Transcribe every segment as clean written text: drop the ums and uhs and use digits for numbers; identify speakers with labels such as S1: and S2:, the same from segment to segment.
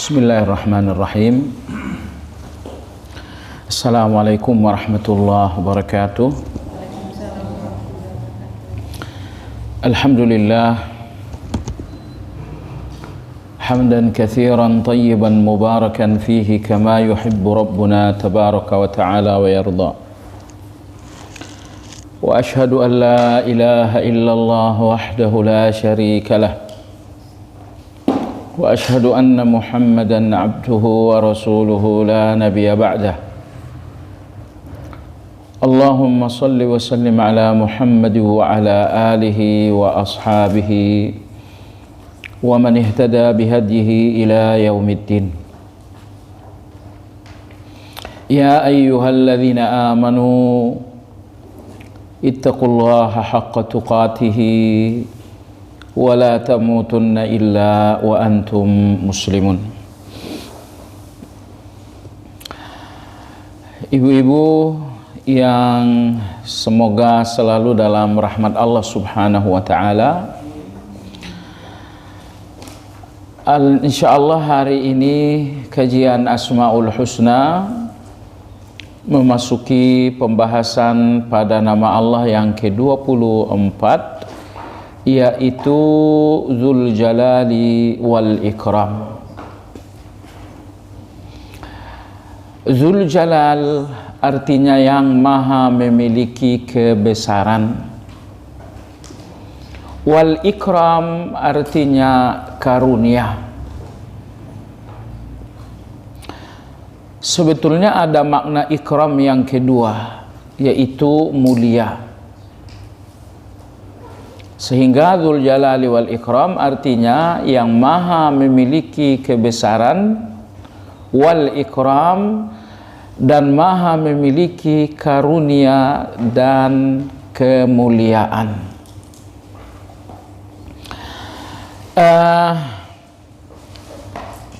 S1: Bismillahirrahmanirrahim. Assalamualaikum warahmatullahi wabarakatuh. Alhamdulillah hamdan katsiran tayyiban mubarakan fihi kama yuhibbu rabbuna tabaraka wa ta'ala wa yarda. Wa ashhadu an la ilaha illallah wahdahu la syarika lah. Wa ashhadu anna Muhammadan abduhu wa rasuluhu la nabiyya ba'dah. Allahumma salli wa sallim ala Muhammad wa ala alihi wa ashabihi wa man ihtada bihadyihi ila yaumiddin. Ya ayyuhalladzina amanu ittaqullaha haqqa tuqatih wa la tamutunna illa wa antum muslimun. Ibu-ibu yang semoga selalu dalam rahmat Allah Subhanahu wa taala. Insyaallah hari ini kajian Asmaul Husna memasuki pembahasan pada nama Allah yang ke-24, yaitu Dzul Jalali wal Ikram. Dzul Jalal artinya yang maha memiliki kebesaran. Wal Ikram artinya karunia. Sebetulnya ada makna ikram yang kedua, yaitu mulia. Sehingga Dzul Jalali wal Ikram artinya yang maha memiliki kebesaran, wal Ikram, dan maha memiliki karunia dan kemuliaan.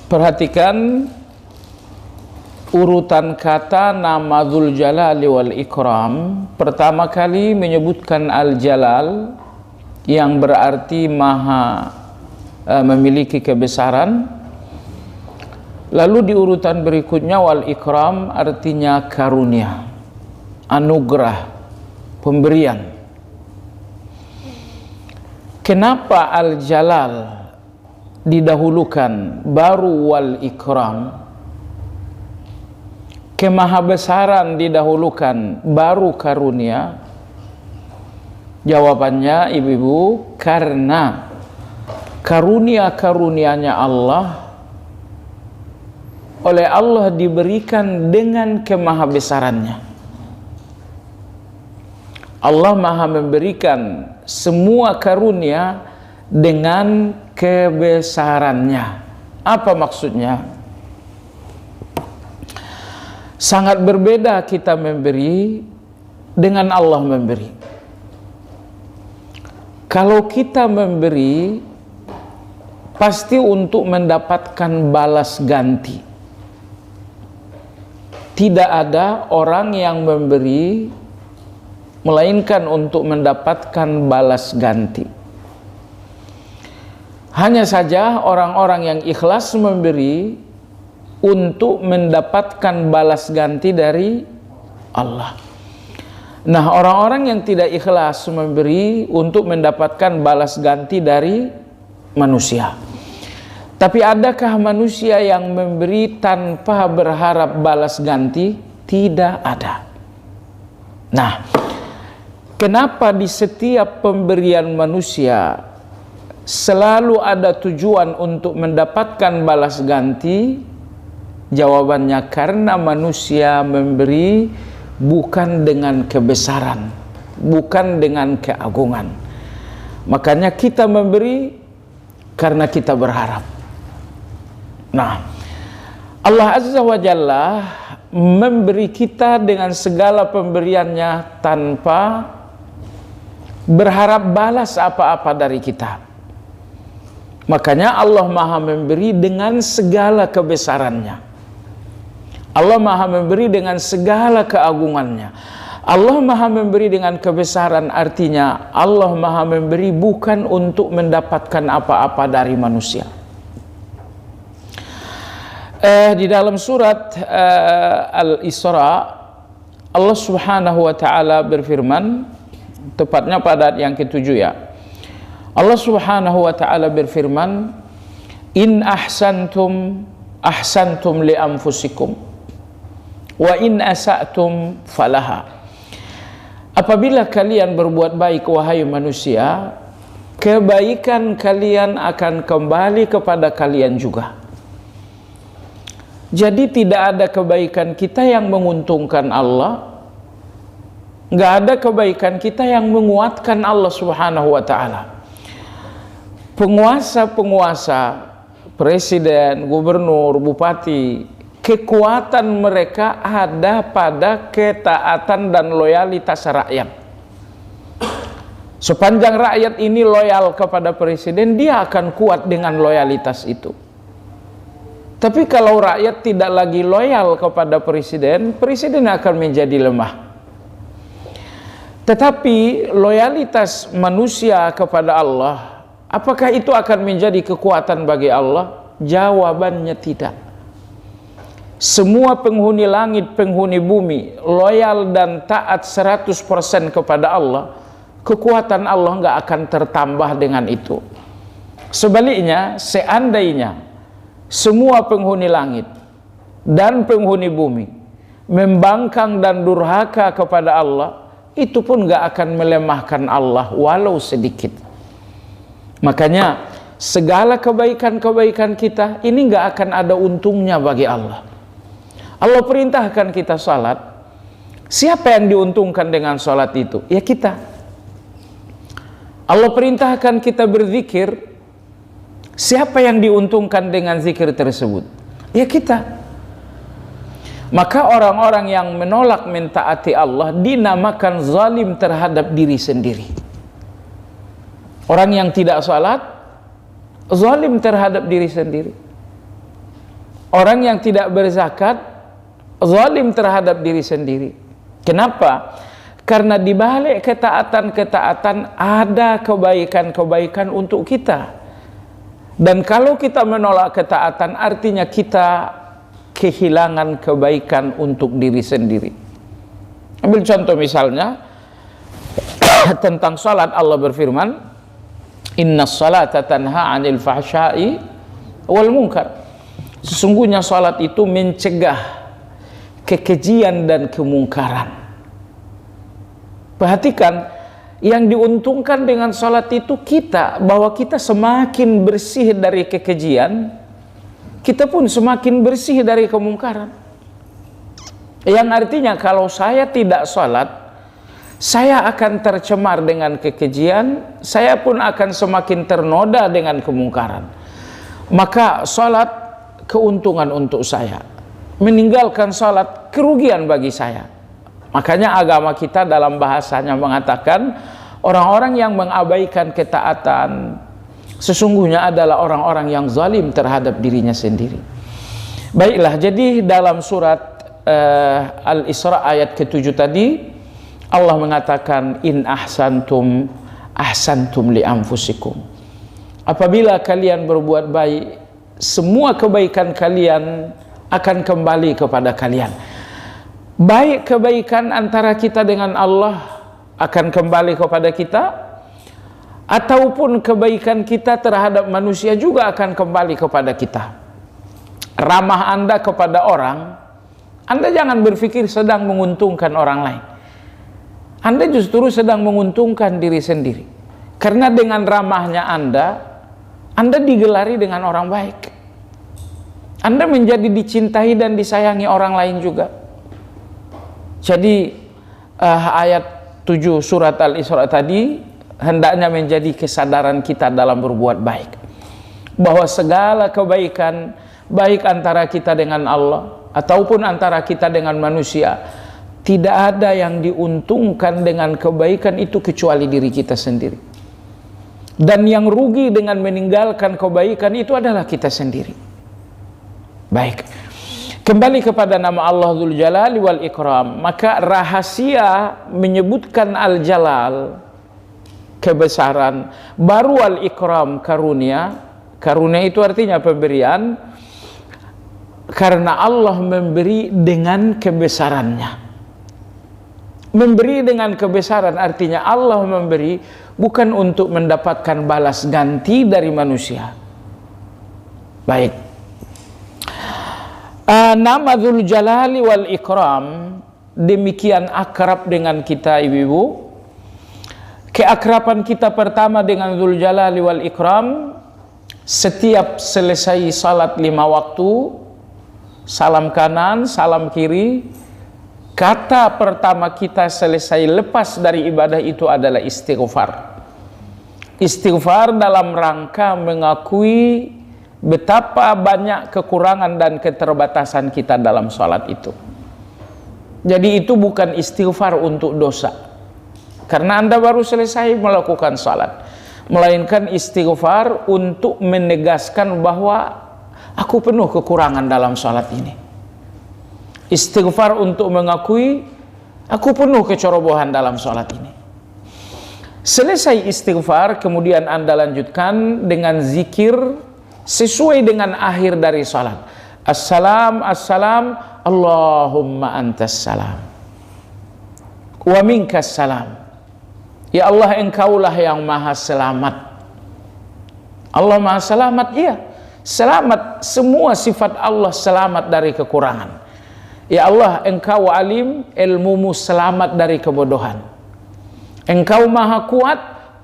S1: Perhatikan urutan kata nama Dzul Jalali wal Ikram. Pertama kali menyebutkan Al-Jalal yang berarti maha memiliki kebesaran. Lalu di urutan berikutnya wal Ikram artinya karunia, anugerah, pemberian. Kenapa Al-Jalal didahulukan baru wal Ikram? Kemahabesaran didahulukan baru karunia? Jawabannya ibu-ibu, karena karunia-karunianya Allah oleh Allah diberikan dengan kemahabesarannya. Allah maha memberikan semua karunia dengan kebesarannya. Apa maksudnya? Sangat berbeda kita memberi dengan Allah memberi. Kalau kita memberi, pasti untuk mendapatkan balas ganti. Tidak ada orang yang memberi melainkan untuk mendapatkan balas ganti. Hanya saja orang-orang yang ikhlas memberi untuk mendapatkan balas ganti dari Allah. Nah, orang-orang yang tidak ikhlas memberi untuk mendapatkan balas ganti dari manusia. Tapi adakah manusia yang memberi tanpa berharap balas ganti? Tidak ada. Nah, kenapa di setiap pemberian manusia selalu ada tujuan untuk mendapatkan balas ganti? Jawabannya karena manusia memberi bukan dengan kebesaran, bukan dengan keagungan. Makanya kita memberi karena kita berharap. Nah, Allah Azza wa Jalla memberi kita dengan segala pemberiannya tanpa berharap balas apa-apa dari kita. Makanya Allah maha memberi dengan segala kebesarannya. Allah maha memberi dengan segala keagungannya. Allah maha memberi dengan kebesaran, artinya Allah maha memberi bukan untuk mendapatkan apa-apa dari manusia. Di dalam surat Al-Isra, Allah Subhanahu wa taala berfirman, tepatnya pada ayat yang ke-7 ya. Allah Subhanahu wa taala berfirman, "In ahsantum ahsantum li anfusikum wa in asa'tum falaha." Apabila kalian berbuat baik wahai manusia, kebaikan kalian akan kembali kepada kalian juga. Jadi tidak ada kebaikan kita yang menguntungkan Allah, nggak ada kebaikan kita yang menguatkan Allah Subhanahu wa taala. Penguasa-penguasa, presiden, gubernur, bupati, kekuatan mereka ada pada ketaatan dan loyalitas rakyat. Sepanjang rakyat ini loyal kepada presiden, dia akan kuat dengan loyalitas itu. Tapi kalau rakyat tidak lagi loyal kepada presiden, presiden akan menjadi lemah. Tetapi loyalitas manusia kepada Allah, apakah itu akan menjadi kekuatan bagi Allah? Jawabannya tidak. Semua penghuni langit, penghuni bumi, loyal dan taat 100% kepada Allah, kekuatan Allah nggak akan tertambah dengan itu. Sebaliknya, seandainya semua penghuni langit dan penghuni bumi membangkang dan durhaka kepada Allah, itu pun nggak akan melemahkan Allah walau sedikit. Makanya segala kebaikan-kebaikan kita ini nggak akan ada untungnya bagi Allah. Allah perintahkan kita salat, siapa yang diuntungkan dengan salat itu? Ya kita. Allah perintahkan kita berzikir, siapa yang diuntungkan dengan zikir tersebut? Ya kita. Maka orang-orang yang menolak mentaati Allah dinamakan zalim terhadap diri sendiri. Orang yang tidak salat zalim terhadap diri sendiri. Orang yang tidak berzakat zalim terhadap diri sendiri. Kenapa? Karena di balik ketaatan-ketaatan ada kebaikan-kebaikan untuk kita. Dan kalau kita menolak ketaatan, artinya kita kehilangan kebaikan untuk diri sendiri. Ambil contoh misalnya tentang salat, Allah berfirman, "Innas salata tanha 'anil fahsya'i wal munkar." Sesungguhnya salat itu mencegah kekejian dan kemungkaran. Perhatikan, yang diuntungkan dengan salat itu kita, bahwa kita semakin bersih dari kekejian, kita pun semakin bersih dari kemungkaran. Yang artinya kalau saya tidak salat, saya akan tercemar dengan kekejian, saya pun akan semakin ternoda dengan kemungkaran. Maka salat keuntungan untuk saya, meninggalkan salat kerugian bagi saya. Makanya agama kita dalam bahasanya mengatakan orang-orang yang mengabaikan ketaatan sesungguhnya adalah orang-orang yang zalim terhadap dirinya sendiri. Baiklah, jadi dalam surat Al-Isra ayat ke-7 tadi Allah mengatakan, "In ahsantum ahsantum li anfusikum." Apabila kalian berbuat baik, semua kebaikan kalian akan kembali kepada kalian. Baik kebaikan antara kita dengan Allah akan kembali kepada kita, ataupun kebaikan kita terhadap manusia juga akan kembali kepada kita. Ramah Anda kepada orang, Anda jangan berpikir sedang menguntungkan orang lain. Anda justru sedang menguntungkan diri sendiri. Karena dengan ramahnya Anda digelari dengan orang baik. Anda menjadi dicintai dan disayangi orang lain juga. Jadi ayat 7 surat Al-Isra tadi hendaknya menjadi kesadaran kita dalam berbuat baik, bahwa segala kebaikan, baik antara kita dengan Allah ataupun antara kita dengan manusia, tidak ada yang diuntungkan dengan kebaikan itu kecuali diri kita sendiri. Dan yang rugi dengan meninggalkan kebaikan itu adalah kita sendiri. Baik, kembali kepada nama Allah Dzul Jalali wal Ikram. Maka rahasia menyebutkan Al-Jalal, kebesaran, baru Al-Ikram, karunia. Karunia itu artinya pemberian. karena Allah memberi dengan kebesarannya. Memberi dengan kebesaran artinya Allah memberi bukan untuk mendapatkan balas ganti dari manusia. Baik. Nama Dzul Jalali wal Ikram demikian akrab dengan kita ibu-ibu. Keakraban kita pertama dengan Dzul Jalali wal Ikram, setiap selesai salat 5 waktu, salam kanan, salam kiri, kata pertama kita selesai lepas dari ibadah itu adalah istighfar. Istighfar dalam rangka mengakui betapa banyak kekurangan dan keterbatasan kita dalam salat itu. Jadi itu bukan istighfar untuk dosa, karena Anda baru selesai melakukan salat, melainkan istighfar untuk menegaskan bahwa aku penuh kekurangan dalam salat ini. Istighfar untuk mengakui aku penuh kecerobohan dalam salat ini. Selesai istighfar, kemudian Anda lanjutkan dengan zikir sesuai dengan akhir dari salat. Assalam, assalam, Allahumma antas salam wa minkas salam. Ya Allah, Engkaulah yang maha selamat. Allah maha selamat, iya. Selamat, semua sifat Allah selamat dari kekurangan. Ya Allah, Engkau alim, ilmumu selamat dari kebodohan. Engkau maha kuat,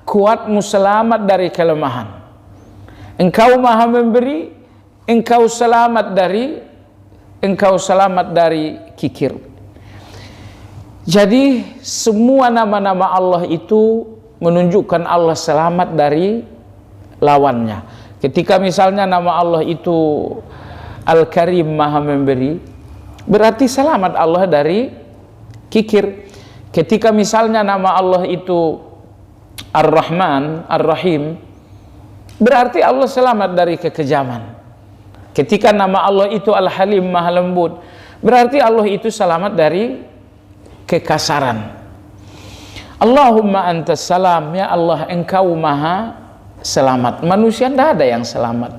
S1: kuatmu selamat dari kelemahan. Engkau maha memberi, Engkau selamat dari kikir. Jadi semua nama-nama Allah itu menunjukkan Allah selamat dari lawannya. Ketika misalnya nama Allah itu Al-Karim, maha memberi, berarti selamat Allah dari kikir. Ketika misalnya nama Allah itu Ar-Rahman, Ar-Rahim, berarti Allah selamat dari kekejaman. Ketika nama Allah itu Al-Halim, maha lembut, berarti Allah itu selamat dari kekasaran. Allahumma antas salam, ya Allah, Engkau maha selamat. Manusia tidak ada yang selamat.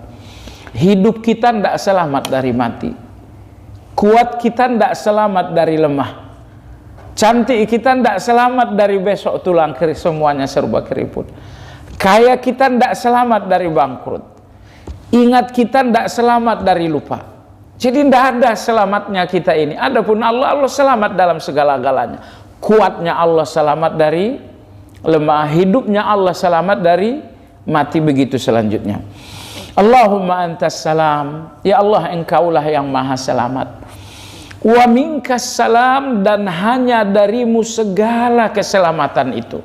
S1: Hidup kita tidak selamat dari mati. Kuat kita tidak selamat dari lemah. Cantik kita tidak selamat dari besok tulang kering semuanya serba keriput. Kaya kita tidak selamat dari bangkrut. Ingat kita tidak selamat dari lupa. Jadi tidak ada selamatnya kita ini. Adapun Allah, Allah selamat dalam segala-galanya. Kuatnya Allah selamat dari lemah. Hidupnya Allah selamat dari mati. Begitu selanjutnya. Allahumma antas salam, ya Allah, Engkaulah yang maha selamat. Wa minkas salam, dan hanya darimu segala keselamatan itu.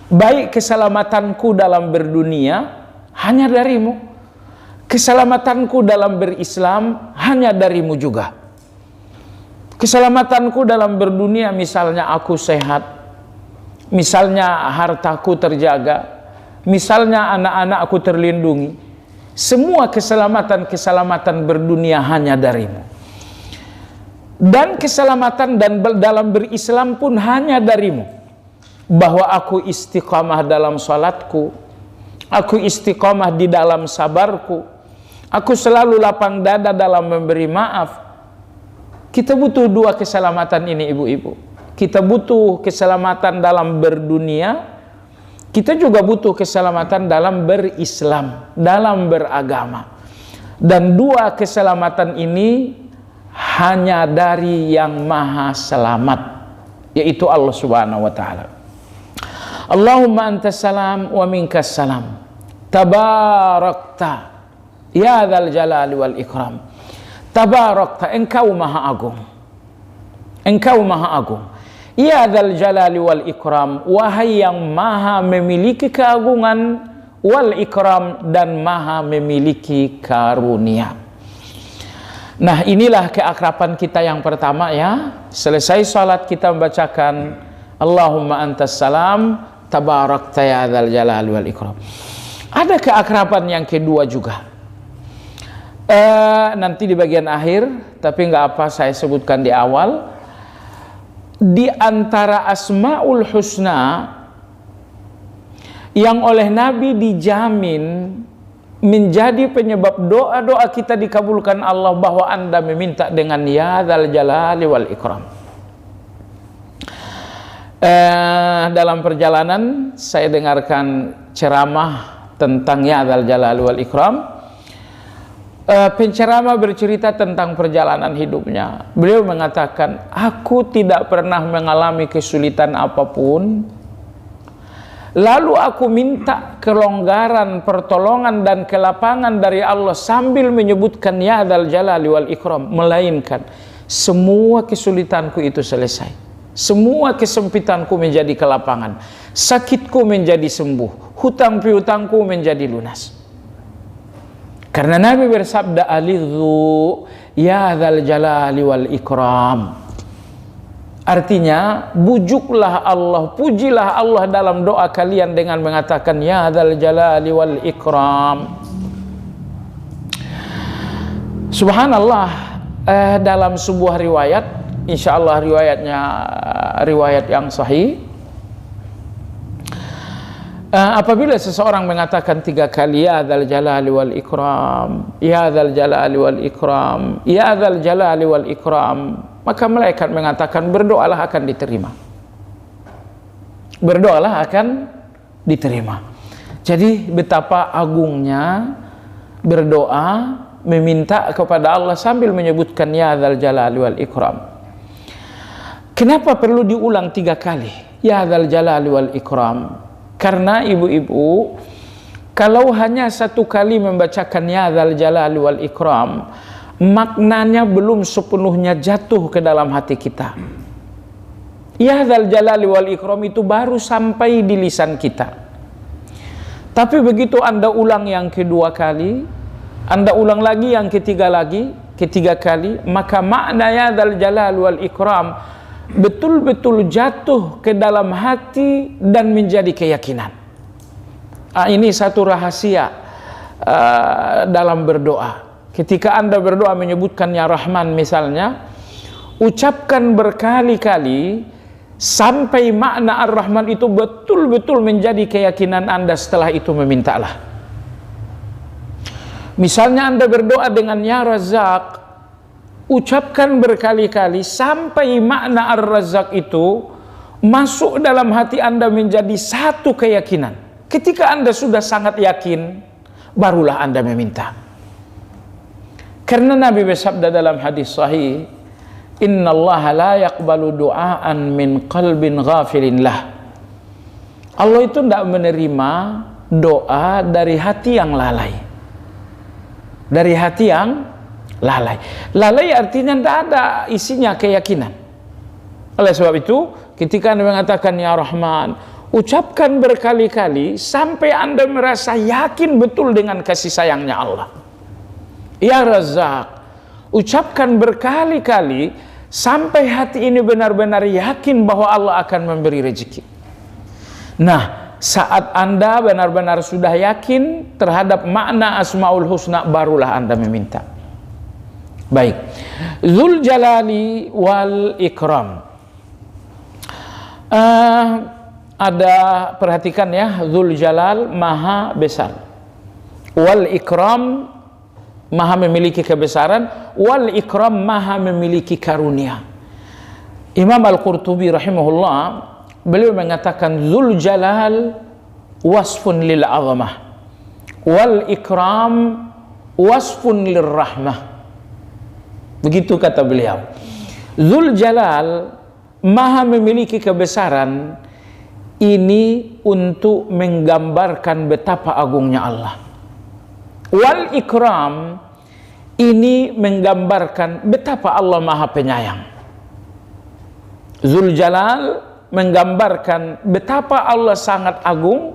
S1: Baik keselamatanku dalam berdunia, hanya darimu. Keselamatanku dalam berislam, hanya darimu juga. Keselamatanku dalam berdunia, misalnya aku sehat, misalnya hartaku terjaga, misalnya anak-anakku terlindungi, semua keselamatan berdunia hanya darimu. Dan keselamatan dan dalam berislam pun hanya darimu. Bahwa aku istiqamah dalam salatku, aku istiqamah di dalam sabarku, aku selalu lapang dada dalam memberi maaf. Kita butuh dua keselamatan ini ibu-ibu. Kita butuh keselamatan dalam berdunia, kita juga butuh keselamatan dalam berislam, dalam beragama. Dan dua keselamatan ini hanya dari yang maha selamat, yaitu Allah subhanahu wa ta'ala. Allahumma antas salam wa minkas salam, tabarakta ya dzal jalali wal ikram. Tabarakta, Engkau maha agung, Engkau maha agung. Ya dzal jalali wal ikram, wahai yang maha memiliki keagungan, wal ikram, dan maha memiliki karunia. Nah, inilah keakraban kita yang pertama ya. Selesai salat kita membacakan Allahumma antas salam, tabarakta ya dzal jalali wal ikram. Ada keakraban yang kedua juga. Nanti di bagian akhir, tapi nggak apa, saya sebutkan di awal. Di antara Asmaul Husna yang oleh Nabi dijamin menjadi penyebab doa-doa kita dikabulkan Allah bahwa Anda meminta dengan ya dzal jalali wal ikram. Dalam perjalanan saya dengarkan ceramah tentang ya dzal jalali wal ikram. Penceramah bercerita tentang perjalanan hidupnya. Beliau mengatakan, aku tidak pernah mengalami kesulitan apapun, lalu aku minta kelonggaran, pertolongan dan kelapangan dari Allah sambil menyebutkan ya dzal jalali wal ikram, melainkan semua kesulitanku itu selesai, semua kesempitanku menjadi kelapangan, sakitku menjadi sembuh, hutang piutangku menjadi lunas. Karena Nabi bersabda, alidhu ya dzal jalali wal ikram. Artinya, bujuklah Allah, pujilah Allah dalam doa kalian dengan mengatakan ya dzal jalali wal ikram. Subhanallah, dalam sebuah riwayat, insyaallah riwayatnya riwayat yang sahih, apabila seseorang mengatakan 3 kali ya dzal jalali wal ikram, ya dzal jalali wal ikram, ya dzal jalali wal ikram, maka malaikat mengatakan berdoalah akan diterima. Berdoalah akan diterima. Jadi betapa agungnya berdoa, meminta kepada Allah sambil menyebutkan ya dzal jalali wal ikram. Kenapa perlu diulang 3 kali ya dzal jalali wal ikram? Karena ibu-ibu, kalau hanya 1 kali membacakan ya dzal jalali wal ikram, maknanya belum sepenuhnya jatuh ke dalam hati kita. Ya dzal jalali wal ikram itu baru sampai di lisan kita. Tapi begitu Anda ulang yang kedua kali, Anda ulang lagi yang ketiga kali, maka makna ya dzal jalali wal ikram betul-betul jatuh ke dalam hati dan menjadi keyakinan. Ini satu rahasia dalam berdoa. Ketika Anda berdoa menyebutkan ya Rahman misalnya, ucapkan berkali-kali sampai makna Ar-Rahman itu betul-betul menjadi keyakinan Anda. Setelah itu memintalah. Misalnya Anda berdoa dengan ya Razzaq, ucapkan berkali-kali sampai makna Ar-Razzaq itu masuk dalam hati Anda menjadi satu keyakinan. Ketika Anda sudah sangat yakin, barulah Anda meminta. Karena Nabi bersabda dalam hadis sahih, innallaha la yaqbalu du'aan min qalbin ghafilin lah. Allah itu tidak menerima doa dari hati yang lalai. Dari hati yang lalai. Lalai artinya tidak ada isinya keyakinan. Oleh sebab itu, ketika Anda mengatakan ya Rahman, ucapkan berkali-kali sampai Anda merasa yakin betul dengan kasih sayangnya Allah. Ya Razzaq, ucapkan berkali-kali sampai hati ini benar-benar yakin bahwa Allah akan memberi rezeki. Nah, saat Anda benar-benar sudah yakin terhadap makna Asmaul Husna, barulah Anda meminta. Baik, Dzul Jalali wal Ikram. Ada, perhatikan ya, Dzul Jalal maha besar, wal Ikram maha memiliki kebesaran, wal Ikram maha memiliki karunia. Imam Al-Qurtubi rahimahullah, beliau mengatakan Dzul Jalal wasfun lil azamah, wal Ikram wasfun lir rahmah. Begitu kata beliau. Dzul Jalal maha memiliki kebesaran, ini untuk menggambarkan betapa agungnya Allah. Wal Ikram ini menggambarkan betapa Allah maha penyayang. Dzul Jalal menggambarkan betapa Allah sangat agung,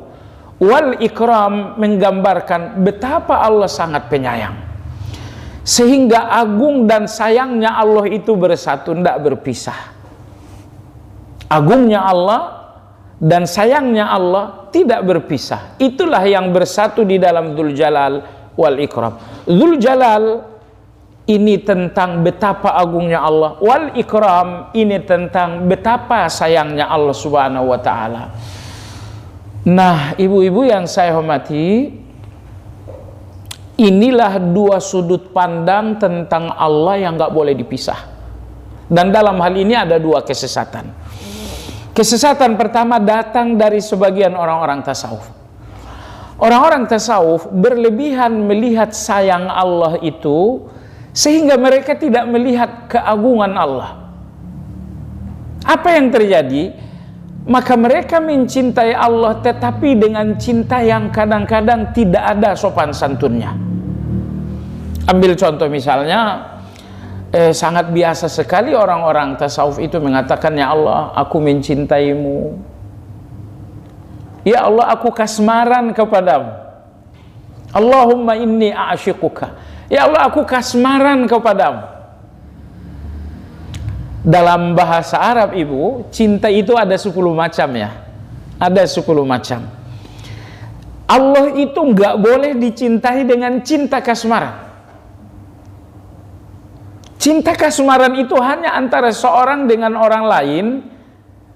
S1: wal Ikram menggambarkan betapa Allah sangat penyayang. Sehingga agung dan sayangnya Allah itu bersatu, tidak berpisah. Agungnya Allah dan sayangnya Allah tidak berpisah. Itulah yang bersatu di dalam Dzul Jalal wal Ikram. Dzul Jalal ini tentang betapa agungnya Allah, wal Ikram ini tentang betapa sayangnya Allah Subhanahu wa taala. Nah, ibu-ibu yang saya hormati, Inilah dua sudut pandang tentang Allah yang nggak boleh dipisah. Dan dalam hal ini ada dua kesesatan. Kesesatan pertama datang dari sebagian orang-orang tasawuf. Orang-orang tasawuf berlebihan melihat sayang Allah itu sehingga mereka tidak melihat keagungan Allah. Apa yang terjadi? Maka mereka mencintai Allah tetapi dengan cinta yang kadang-kadang tidak ada sopan santunnya. Ambil contoh misalnya, sangat biasa sekali orang-orang tasawuf itu mengatakan, ya Allah, aku mencintaimu. Ya Allah, aku kasmaran kepadamu. Allahumma inni a'asyiquka. Ya Allah, aku kasmaran kepadamu. Dalam bahasa Arab, Ibu, cinta itu ada 10 macam ya. Ada 10 macam. Allah itu nggak boleh dicintai dengan cinta kasmaran. Cinta kasmaran itu hanya antara seorang dengan orang lain,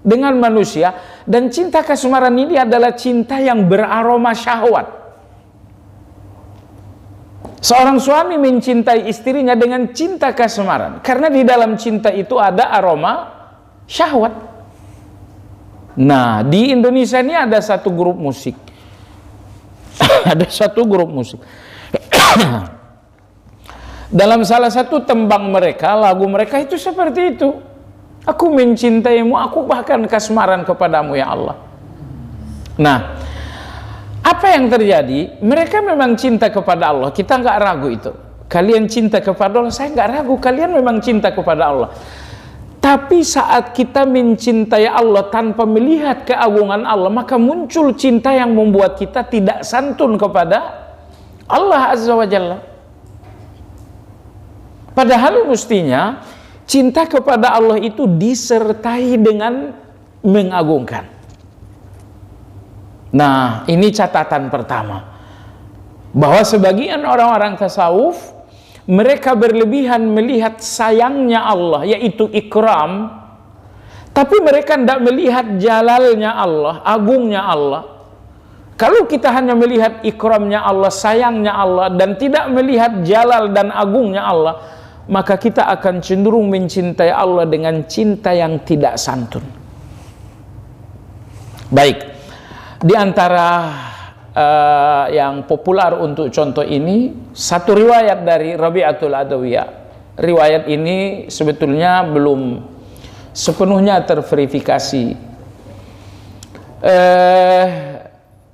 S1: dengan manusia. Dan cinta kasmaran ini adalah cinta yang beraroma syahwat. Seorang suami mencintai istrinya dengan cinta kasmaran, karena di dalam cinta itu ada aroma syahwat. Nah, di Indonesia ini ada satu grup musik. Ada satu grup musik. Dalam salah satu tembang mereka, lagu mereka itu seperti itu. Aku mencintaimu, aku bahkan kasmaran kepadamu ya Allah. Nah, apa yang terjadi? Mereka memang cinta kepada Allah, kita nggak ragu itu. Kalian cinta kepada Allah, saya nggak ragu, kalian memang cinta kepada Allah. Tapi saat kita mencintai Allah tanpa melihat keagungan Allah, maka muncul cinta yang membuat kita tidak santun kepada Allah Azza wa Jalla. Padahal mestinya cinta kepada Allah itu disertai dengan mengagungkan. Nah, ini catatan pertama, bahwa sebagian orang-orang tasawuf mereka berlebihan melihat sayangnya Allah, yaitu ikram, tapi mereka tidak melihat jalalnya Allah, agungnya Allah. Kalau kita hanya melihat ikramnya Allah, sayangnya Allah, dan tidak melihat jalal dan agungnya Allah, maka kita akan cenderung mencintai Allah dengan cinta yang tidak santun. Baik. Di antara yang populer untuk contoh ini, satu riwayat dari Rabi'atul Adawiyah. Riwayat ini sebetulnya belum sepenuhnya terverifikasi.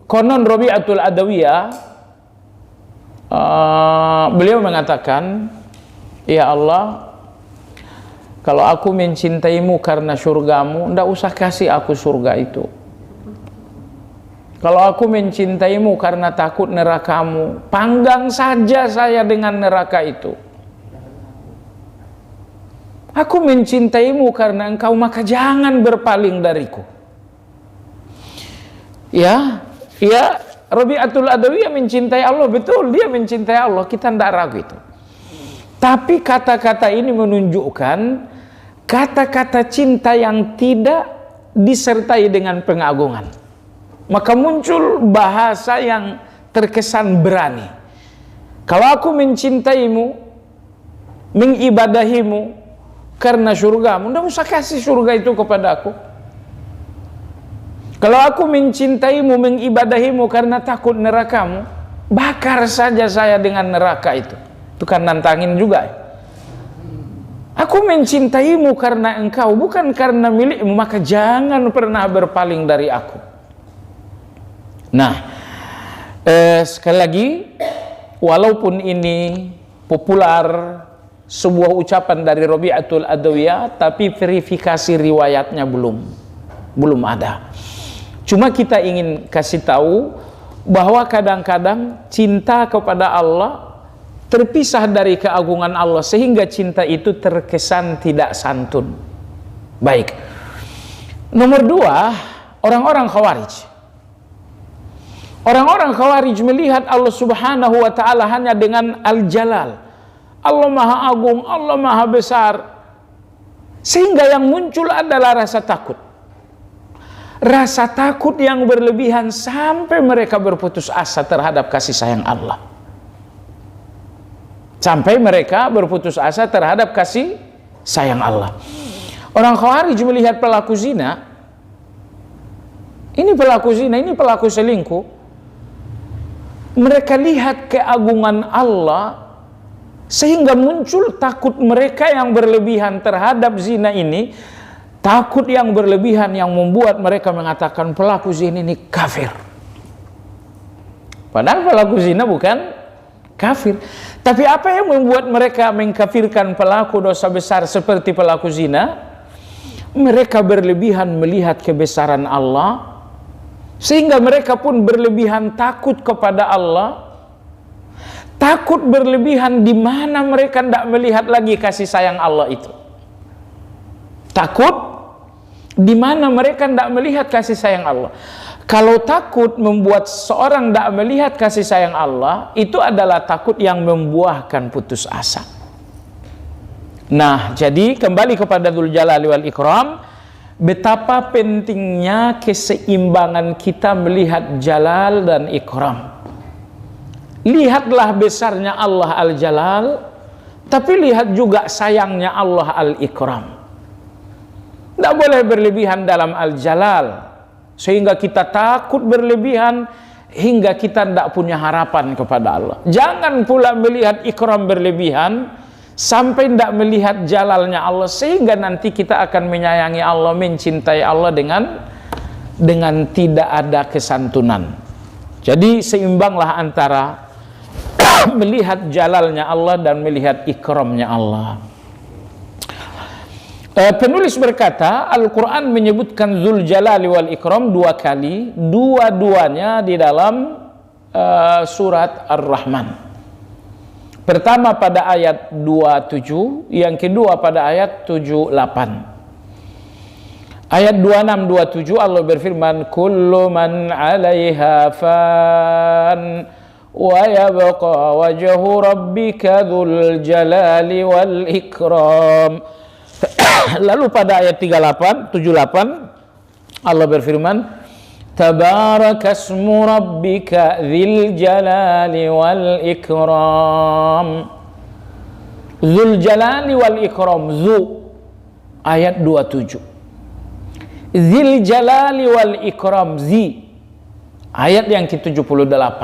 S1: Konon Rabi'atul Adawiyah, beliau mengatakan, ya Allah, kalau aku mencintaimu karena surgamu, ndak usah kasih aku surga itu. Kalau aku mencintaimu karena takut nerakamu, panggang saja saya dengan neraka itu. Aku mencintaimu karena engkau, maka jangan berpaling dariku. Ya, Rabi'atul Adawiyah mencintai Allah, betul, dia mencintai Allah, kita tidak ragu itu. Tapi kata-kata ini menunjukkan kata-kata cinta yang tidak disertai dengan pengagungan. Maka muncul bahasa yang terkesan berani. Kalau aku mencintaimu, mengibadahimu karena surgamu, tidak usah kasih surga itu kepada aku. Kalau aku mencintaimu, mengibadahimu karena takut nerakamu, bakar saja saya dengan neraka itu. Itu kan nantangin juga. Aku mencintaimu karena engkau, bukan karena milikmu, maka jangan pernah berpaling dari aku. Nah, sekali lagi, walaupun ini populer sebuah ucapan dari Rabi'atul Adawiyah, tapi verifikasi riwayatnya belum ada. Cuma kita ingin kasih tahu bahwa kadang-kadang cinta kepada Allah terpisah dari keagungan Allah, sehingga cinta itu terkesan tidak santun. Baik. Nomor 2, orang-orang Khawarij. Orang-orang Khawarij melihat Allah Subhanahu wa ta'ala hanya dengan Al-Jalal. Allah Maha Agung, Allah Maha Besar. Sehingga yang muncul adalah rasa takut. Rasa takut yang berlebihan sampai mereka berputus asa terhadap kasih sayang Allah. sampai mereka berputus asa terhadap kasih sayang Allah. Orang Khawarij melihat pelaku zina, ini pelaku zina, ini pelaku selingkuh, mereka lihat keagungan Allah sehingga muncul takut mereka yang berlebihan terhadap zina ini, takut yang berlebihan yang membuat mereka mengatakan pelaku zina ini kafir. Padahal pelaku zina bukan kafir. Tapi apa yang membuat mereka mengkafirkan pelaku dosa besar seperti pelaku zina? Mereka berlebihan melihat kebesaran Allah, sehingga mereka pun berlebihan takut kepada Allah. Takut berlebihan di mana mereka tidak melihat lagi kasih sayang Allah itu. Takut di mana mereka tidak melihat kasih sayang Allah. Kalau takut membuat seorang tidak melihat kasih sayang Allah, itu adalah takut yang membuahkan putus asa. Nah, jadi kembali kepada Dzul Jalali wal Ikram, betapa pentingnya keseimbangan kita melihat Jalal dan Ikram. Lihatlah besarnya Allah Al-Jalal, tapi lihat juga sayangnya Allah Al-Ikram. Tidak boleh berlebihan dalam Al-Jalal sehingga kita takut berlebihan hingga kita tidak punya harapan kepada Allah. Jangan pula melihat ikram berlebihan sampai tidak melihat jalalnya Allah, sehingga nanti kita akan menyayangi Allah, mencintai Allah dengan tidak ada kesantunan. Jadi seimbanglah antara melihat jalalnya Allah dan melihat ikramnya Allah. Penulis berkata, Al-Quran menyebutkan Dzul Jalali wal Ikram 2 kali, dua-duanya di dalam surat Ar-Rahman. Pertama pada ayat 27, yang kedua pada ayat 78. Ayat 26-27 Allah berfirman, Kullu man 'alaiha fan wa yabqa wajhu rabbika dzul jalali wal ikram. Lalu pada ayat 78 Allah berfirman, Tabarakasmu rabbika dzil jalali wal ikram. Dzul jalali wal ikram, Zu ayat 27. Dzil jalali wal ikram, Zi ayat yang ke-78.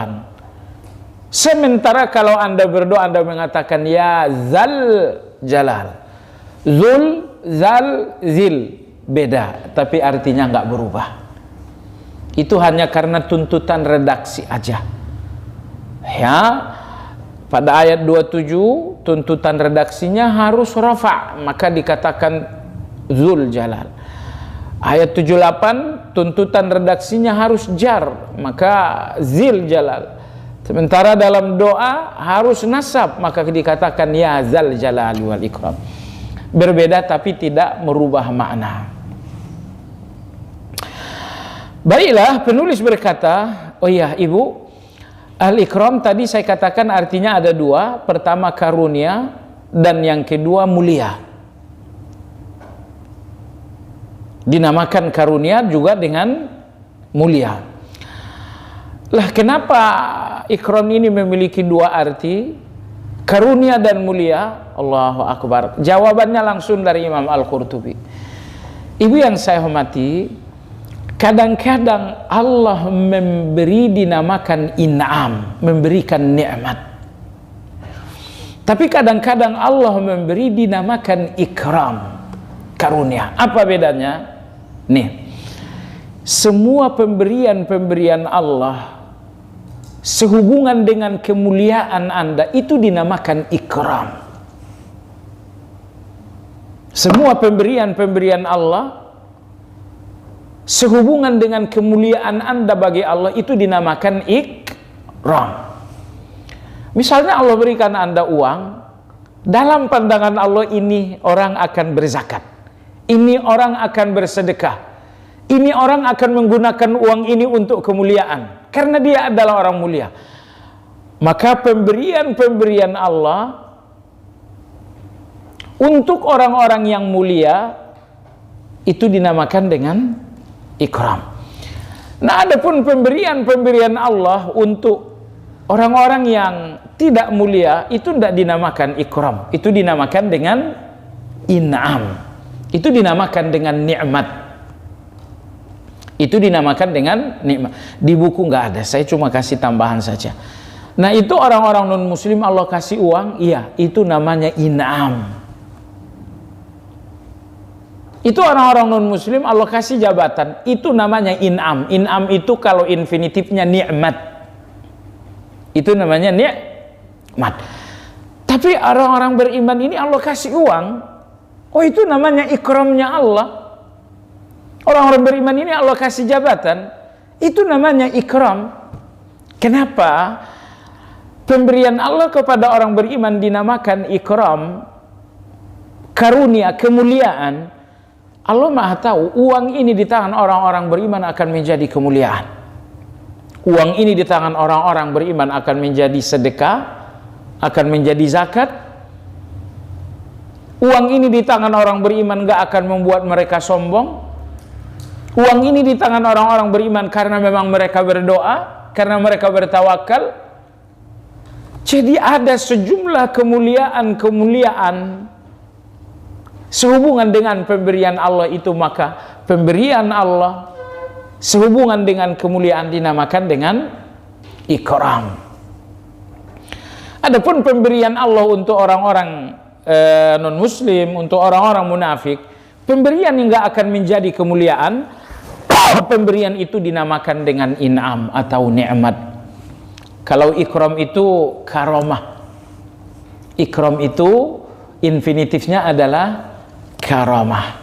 S1: Sementara kalau Anda berdoa Anda mengatakan ya Zal Jalal, Zul, Zal, Zil, beda, tapi artinya nggak berubah. Itu hanya karena tuntutan redaksi aja. Ya, pada ayat 27 tuntutan redaksinya harus rafa', maka dikatakan Zul Jalal. Ayat 78 tuntutan redaksinya harus jar, maka Zil Jalal. Sementara dalam doa harus nasab, maka dikatakan ya Zal Jalali wal Ikram. Berbeda tapi tidak merubah makna. Baiklah, penulis berkata, oh iya Ibu, Al-Ikram tadi saya katakan artinya ada 2. Pertama karunia dan yang kedua mulia. Dinamakan karunia juga dengan mulia. Lah kenapa Ikram ini memiliki 2 arti? Karunia dan mulia, Allahu Akbar. Jawabannya langsung dari Imam Al-Qurtubi. Ibu yang saya hormati, kadang-kadang Allah memberi dinamakan in'am, memberikan nikmat. Tapi kadang-kadang Allah memberi dinamakan ikram, karunia. Apa bedanya? Nih, semua pemberian-pemberian Allah sehubungan dengan kemuliaan Anda itu dinamakan ikram. Semua pemberian-pemberian Allah sehubungan dengan kemuliaan Anda bagi Allah itu dinamakan ikram. Misalnya Allah berikan Anda uang, dalam pandangan Allah ini orang akan berzakat, ini orang akan bersedekah, ini orang akan menggunakan uang ini untuk kemuliaan, karena dia adalah orang mulia. Maka pemberian-pemberian Allah untuk orang-orang yang mulia itu dinamakan dengan ikram. Nah, adapun pemberian-pemberian Allah untuk orang-orang yang tidak mulia itu tidak dinamakan ikram, itu dinamakan dengan in'am, itu dinamakan dengan nikmat, itu dinamakan dengan nikmat. Di buku nggak ada, saya cuma kasih tambahan saja. Nah, itu orang-orang non muslim Allah kasih uang, iya, itu namanya in'am. Itu orang-orang non muslim Allah kasih jabatan, itu namanya in'am. In'am itu kalau infinitifnya nikmat, itu namanya nikmat. Tapi orang-orang beriman ini Allah kasih uang, oh itu namanya ikramnya Allah. Orang-orang beriman ini Allah kasih jabatan, itu namanya ikram. Kenapa? Pemberian Allah kepada orang beriman dinamakan ikram, karunia, kemuliaan. Allah Maha tahu uang ini di tangan orang-orang beriman akan menjadi kemuliaan. Uang ini di tangan orang-orang beriman akan menjadi sedekah, akan menjadi zakat. Uang ini di tangan orang beriman gak akan membuat mereka sombong. Uang ini di tangan orang-orang beriman karena memang mereka berdoa, karena mereka bertawakal. Jadi ada sejumlah kemuliaan-kemuliaan sehubungan dengan pemberian Allah itu, maka pemberian Allah sehubungan dengan kemuliaan dinamakan dengan ikram. Adapun pemberian Allah untuk orang-orang non muslim, untuk orang-orang munafik, pemberian yang enggak akan menjadi kemuliaan, pemberian itu dinamakan dengan in'am atau nikmat. Kalau ikram itu karomah. Ikram itu infinitifnya adalah karamah.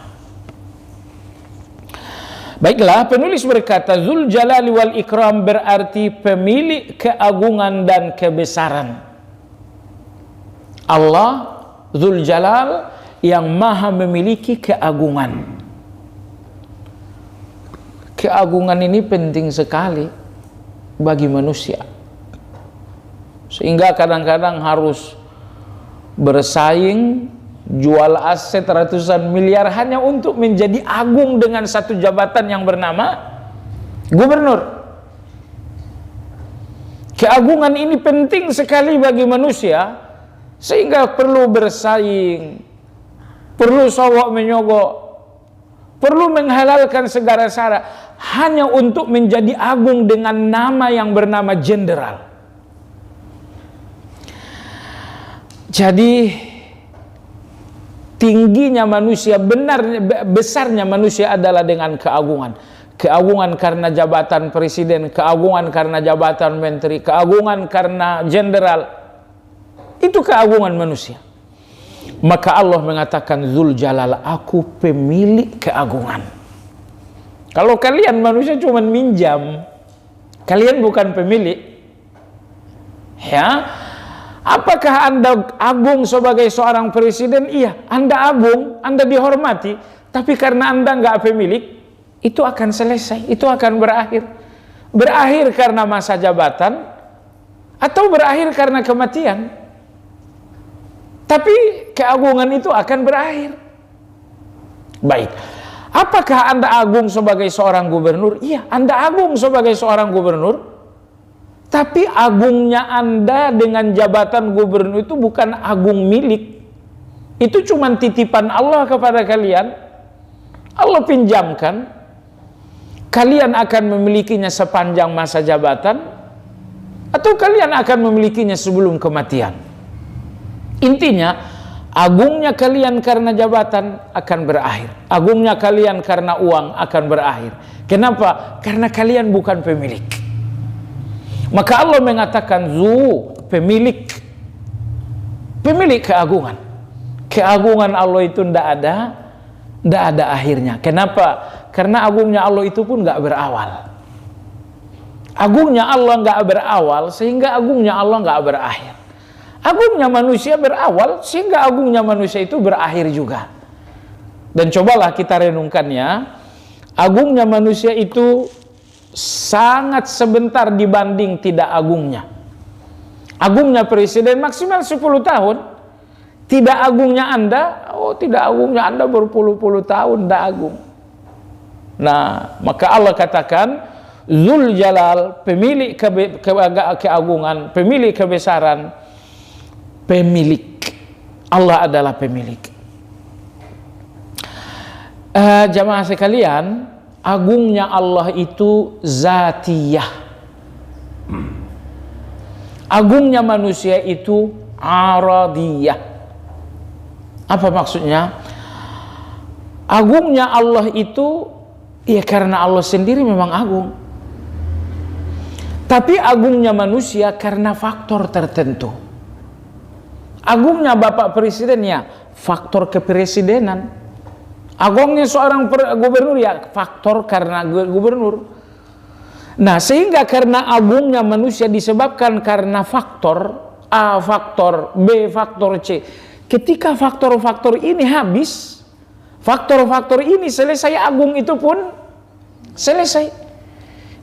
S1: Baiklah, penulis berkata Dzul Jalali wal Ikram berarti pemilik keagungan dan kebesaran. Allah Dzul Jalal yang maha memiliki keagungan. Keagungan ini penting sekali bagi manusia, sehingga kadang-kadang harus bersaing, jual aset ratusan miliar hanya untuk menjadi agung dengan satu jabatan yang bernama gubernur. Keagungan ini penting sekali bagi manusia, sehingga perlu bersaing, perlu sogok menyogok, perlu menghalalkan segala cara hanya untuk menjadi agung dengan nama yang bernama jenderal. Jadi tingginya manusia, besarnya manusia adalah dengan keagungan. Keagungan karena jabatan presiden, keagungan karena jabatan menteri, keagungan karena jenderal. Itu keagungan manusia. Maka Allah mengatakan Dzul Jalal, aku pemilik keagungan. Kalau kalian manusia cuma minjam, kalian bukan pemilik. Ya, apakah Anda agung sebagai seorang presiden? Iya, Anda agung, Anda dihormati. Tapi karena Anda nggak pemilik, itu akan selesai, itu akan berakhir. Berakhir karena masa jabatan, atau berakhir karena kematian. Tapi keagungan itu akan berakhir. Baik, apakah Anda agung sebagai seorang gubernur? Iya, Anda agung sebagai seorang gubernur. Tapi agungnya Anda dengan jabatan gubernur itu bukan agung milik. Itu cuma titipan Allah kepada kalian. Allah pinjamkan. Kalian akan memilikinya sepanjang masa jabatan, atau kalian akan memilikinya sebelum kematian. Intinya, agungnya kalian karena jabatan akan berakhir. Agungnya kalian karena uang akan berakhir. Kenapa? Karena kalian bukan pemilik. Maka Allah mengatakan pemilik keagungan. Keagungan Allah itu tidak ada akhirnya. Kenapa? Karena agungnya Allah itu pun nggak berawal. Agungnya Allah nggak berawal, sehingga agungnya Allah nggak berakhir. Agungnya manusia berawal, sehingga agungnya manusia itu berakhir juga. Dan cobalah kita renungkannya, agungnya manusia itu sangat sebentar dibanding tidak agungnya. Agungnya presiden maksimal 10 tahun. Tidak agungnya Anda, tidak agungnya Anda berpuluh-puluh tahun tidak agung. Nah, maka Allah katakan Zul Jalal, pemilik keagungan, pemilik kebesaran, pemilik. Allah adalah pemilik. Jamaah sekalian, agungnya Allah itu zatiyah. Agungnya manusia itu aradiyah. Apa maksudnya? Agungnya Allah itu ya karena Allah sendiri memang agung. Tapi agungnya manusia karena faktor tertentu. Agungnya Bapak Presiden ya faktor kepresidenan. Agungnya seorang gubernur ya faktor karena gubernur. Nah, sehingga karena agungnya manusia disebabkan karena faktor A, faktor B, faktor C. Ketika faktor-faktor ini habis, faktor-faktor ini selesai, agung itu pun selesai.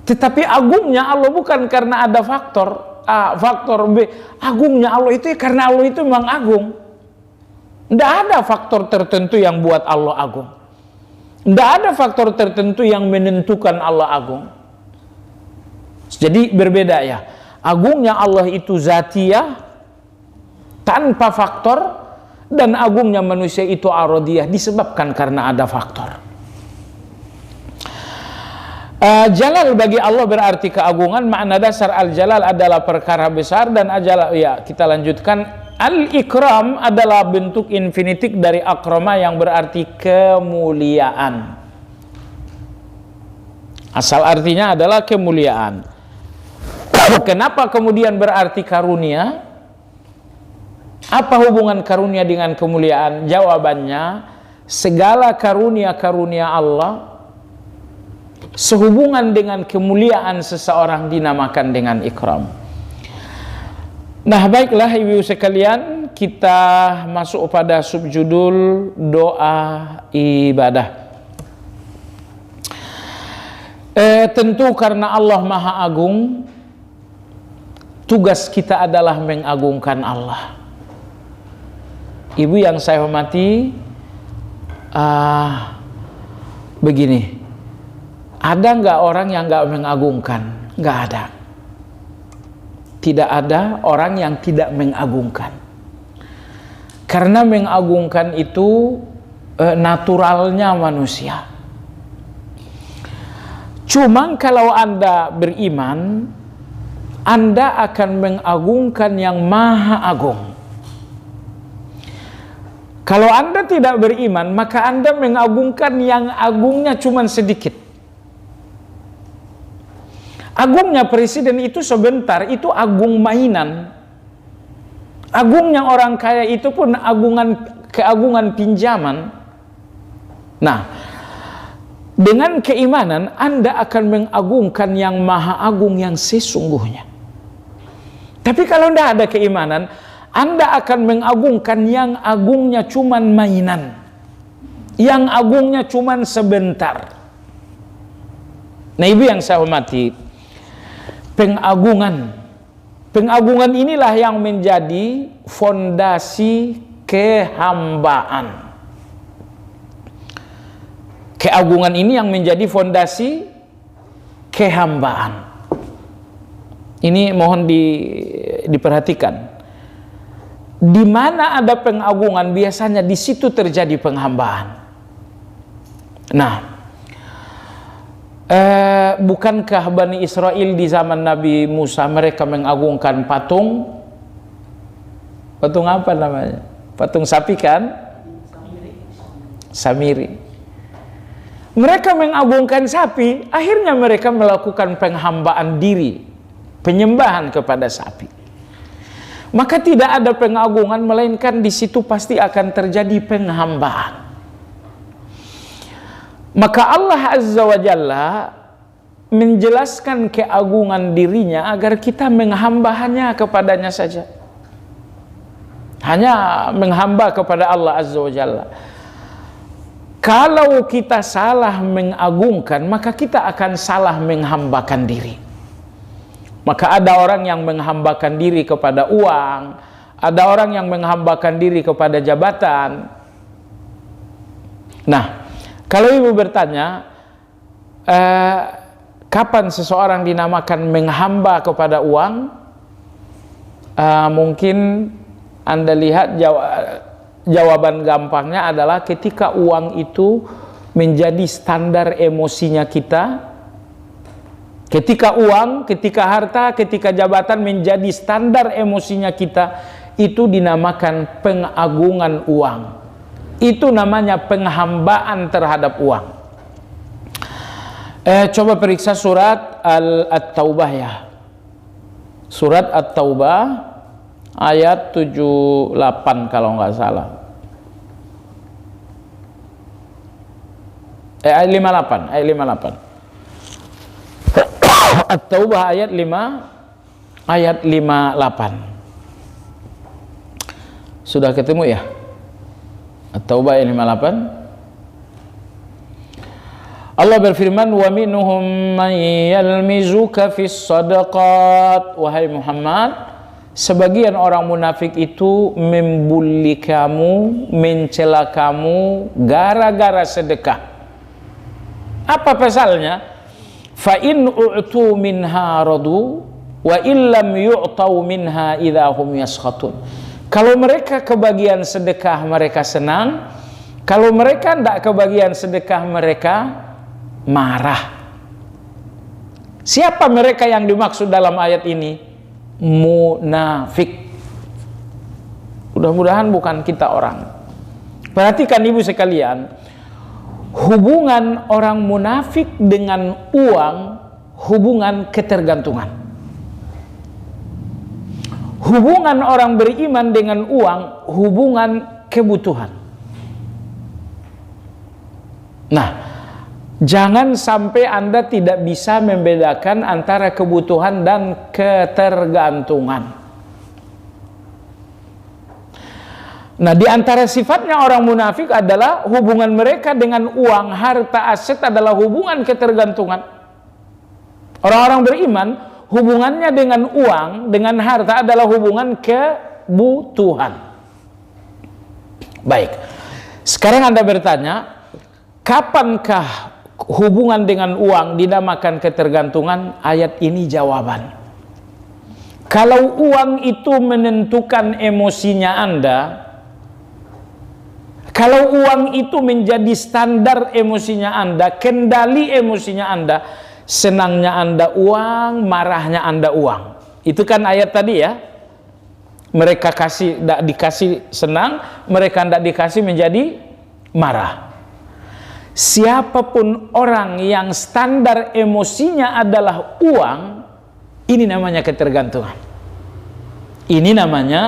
S1: Tetapi agungnya Allah bukan karena ada faktor A, faktor B. Agungnya Allah itu ya karena Allah itu memang agung. Tidak ada faktor tertentu yang buat Allah agung. Tidak ada faktor tertentu yang menentukan Allah agung. Jadi berbeda ya. Agungnya Allah itu zatiyah tanpa faktor, dan agungnya manusia itu aradiyah disebabkan karena ada faktor. Jalal bagi Allah berarti keagungan. Makna dasar al-jalal adalah perkara besar, dan ajal ya kita lanjutkan. Al-ikram adalah bentuk infinitif dari akrama yang berarti kemuliaan. Asal artinya adalah kemuliaan. Kenapa kemudian berarti karunia? Apa hubungan karunia dengan kemuliaan? Jawabannya, segala karunia-karunia Allah sehubungan dengan kemuliaan seseorang dinamakan dengan ikram. Nah, baiklah ibu sekalian, kita masuk pada subjudul doa ibadah. Tentu karena Allah Maha Agung, tugas kita adalah mengagungkan Allah. Ibu yang saya hormati, begini, ada nggak orang yang nggak mengagungkan? Nggak ada. Tidak ada orang yang tidak mengagungkan. Karena mengagungkan itu naturalnya manusia. Cuma kalau Anda beriman, Anda akan mengagungkan yang Maha Agung. Kalau Anda tidak beriman, maka Anda mengagungkan yang agungnya cuma sedikit. Agungnya presiden itu sebentar, itu agung mainan. Agungnya orang kaya itu pun keagungan pinjaman. Nah, dengan keimanan Anda akan mengagungkan yang Maha Agung yang sesungguhnya. Tapi kalau tidak ada keimanan, Anda akan mengagungkan yang agungnya cuman mainan, yang agungnya cuman sebentar. Nah, ibu yang saya hormati, pengagungan inilah yang menjadi fondasi kehambaan. Keagungan ini yang menjadi fondasi kehambaan. Ini mohon diperhatikan. Di mana ada pengagungan, biasanya di situ terjadi penghambaan. Nah, bukankah Bani Israel di zaman Nabi Musa mereka mengagungkan patung? Patung apa namanya? Patung sapi kan? Samiri. Mereka mengagungkan sapi, akhirnya mereka melakukan penghambaan diri, penyembahan kepada sapi. Maka tidak ada pengagungan, melainkan di situ pasti akan terjadi penghambaan. Maka Allah Azza wa Jalla menjelaskan keagungan dirinya agar kita menghamba hanya kepadanya saja. Hanya menghamba kepada Allah Azza wa Jalla. Kalau kita salah mengagungkan, maka kita akan salah menghambakan diri. Maka ada orang yang menghambakan diri kepada uang, ada orang yang menghambakan diri kepada jabatan. Nah, kalau ibu bertanya, Kapan seseorang dinamakan menghamba kepada uang? Mungkin Anda lihat jawaban gampangnya adalah ketika uang itu menjadi standar emosinya kita. Ketika uang, ketika harta, ketika jabatan menjadi standar emosinya kita, itu dinamakan pengagungan uang. Itu namanya penghambaan terhadap uang. Coba periksa surat At-Taubah ya. Surat At-Taubah ayat 78 kalau nggak salah. Ayat 58, ayat 58. At-Taubah ayat 58. Sudah ketemu ya? At-Taubah ayat 58. Allah berfirman, wa minhum man yalmizuka fis sadaqat. Wahai Muhammad, sebagian orang munafik itu membuli kamu, mencela kamu gara-gara sedekah. Apa pasalnya? Fa in u'tu minha radu wa illam yu'tau minha idahum yaskhatun. Kalau mereka kebagian sedekah mereka senang, kalau mereka tidak kebagian sedekah mereka marah. Siapa mereka yang dimaksud dalam ayat ini? Munafik. Mudah-mudahan bukan kita orang. Perhatikan ibu sekalian, hubungan orang munafik dengan uang, hubungan ketergantungan. Hubungan orang beriman dengan uang, hubungan kebutuhan. Nah, jangan sampai Anda tidak bisa membedakan antara kebutuhan dan ketergantungan. Nah, di antara sifatnya orang munafik adalah hubungan mereka dengan uang, harta, aset adalah hubungan ketergantungan. Orang-orang beriman, hubungannya dengan uang, dengan harta adalah hubungan kebutuhan. Baik, sekarang Anda bertanya, kapankah hubungan dengan uang dinamakan ketergantungan? Ayat ini jawaban. Kalau uang itu menentukan emosinya Anda, kalau uang itu menjadi standar emosinya Anda, kendali emosinya Anda, senangnya Anda uang, marahnya Anda uang. Itu kan ayat tadi ya. Mereka tidak dikasih senang, mereka tidak dikasih menjadi marah. Siapapun orang yang standar emosinya adalah uang, ini namanya ketergantungan. Ini namanya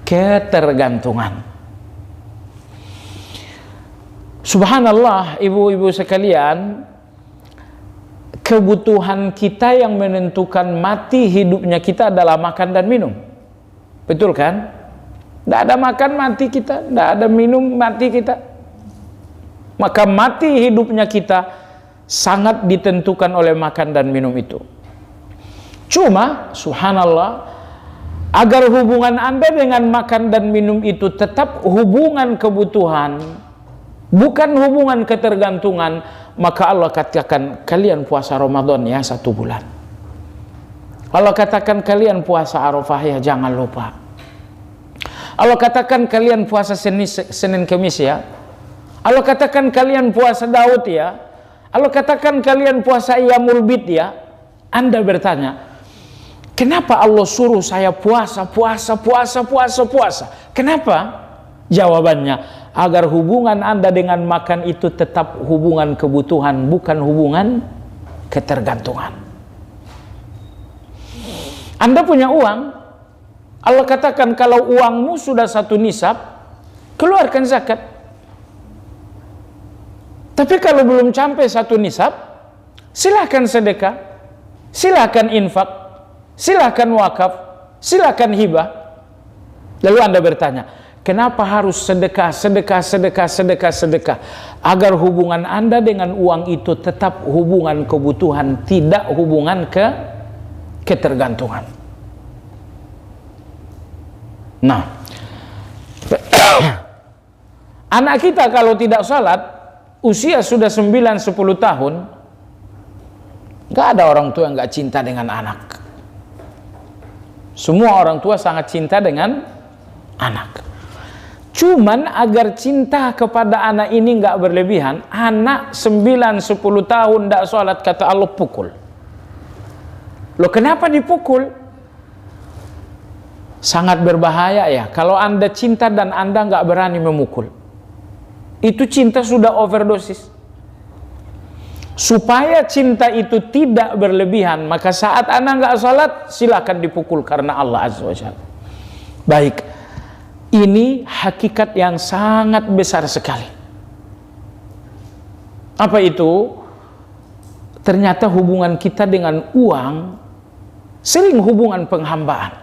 S1: ketergantungan. Subhanallah, ibu-ibu sekalian, kebutuhan kita yang menentukan mati hidupnya kita adalah makan dan minum. Betul kan? Tidak ada makan mati kita, tidak ada minum mati kita. Maka mati hidupnya kita sangat ditentukan oleh makan dan minum itu. Cuma, subhanallah, agar hubungan Anda dengan makan dan minum itu tetap hubungan kebutuhan, bukan hubungan ketergantungan, maka Allah katakan kalian puasa Ramadan ya 1 bulan. Allah katakan kalian puasa Arafah ya jangan lupa. Allah katakan kalian puasa Senin Kamis ya. Allah katakan kalian puasa Daud ya. Allah katakan kalian puasa Iyamul Bid ya. Anda bertanya, kenapa Allah suruh saya puasa? Kenapa? Jawabannya, agar hubungan Anda dengan makan itu tetap hubungan kebutuhan, bukan hubungan ketergantungan. Anda punya uang, Allah katakan kalau uangmu sudah 1 nisab, keluarkan zakat. Tapi kalau belum sampai 1 nisab, silahkan sedekah, silahkan infak, silahkan wakaf, silahkan hibah. Lalu Anda bertanya, kenapa harus sedekah? Agar hubungan Anda dengan uang itu tetap hubungan kebutuhan, tidak hubungan ketergantungan. Nah, anak kita kalau tidak salat, usia sudah 9-10 tahun, Nggak ada orang tua yang nggak cinta dengan anak. Semua orang tua sangat cinta dengan anak. Cuman agar cinta kepada anak ini nggak berlebihan, anak 9-10 tahun tidak sholat, kata Allah pukul. Loh, kenapa dipukul? Sangat berbahaya ya kalau Anda cinta dan Anda nggak berani memukul. Itu cinta sudah overdosis. Supaya cinta itu tidak berlebihan, maka saat anak nggak sholat, silakan dipukul karena Allah Azza wa Jalla. Baik, ini hakikat yang sangat besar sekali. Apa itu? Ternyata hubungan kita dengan uang sering hubungan penghambaan.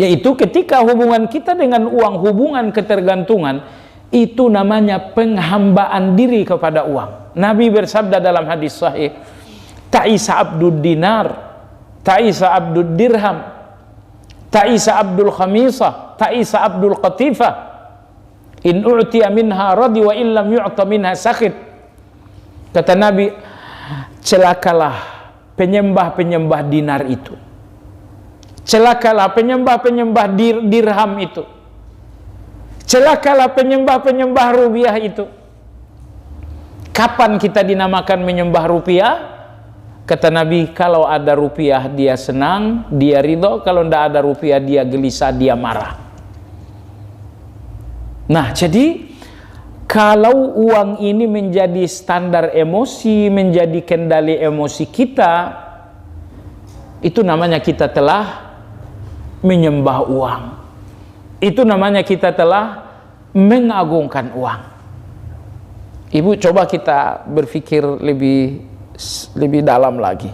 S1: Yaitu ketika hubungan kita dengan uang, hubungan ketergantungan, itu namanya penghambaan diri kepada uang. Nabi bersabda dalam hadis sahih, ta'isa abdud dinar, ta'isa abdud dirham, ta'isa abdul khamisah, ta'isa abdul qatifah, in u'tiya minha radi wa illam yu'ta minha sakhit. Kata Nabi, celakalah penyembah-penyembah dinar itu, celakalah penyembah-penyembah dirham itu, celakalah penyembah-penyembah rupiah itu. Kapan kita dinamakan menyembah rupiah? Kata Nabi, kalau ada rupiah dia senang, dia ridho. Kalau tidak ada rupiah dia gelisah, dia marah. Nah, jadi kalau uang ini menjadi standar emosi, menjadi kendali emosi kita, itu namanya kita telah menyembah uang. Itu namanya kita telah mengagungkan uang. Ibu, coba kita berpikir lebih dalam lagi.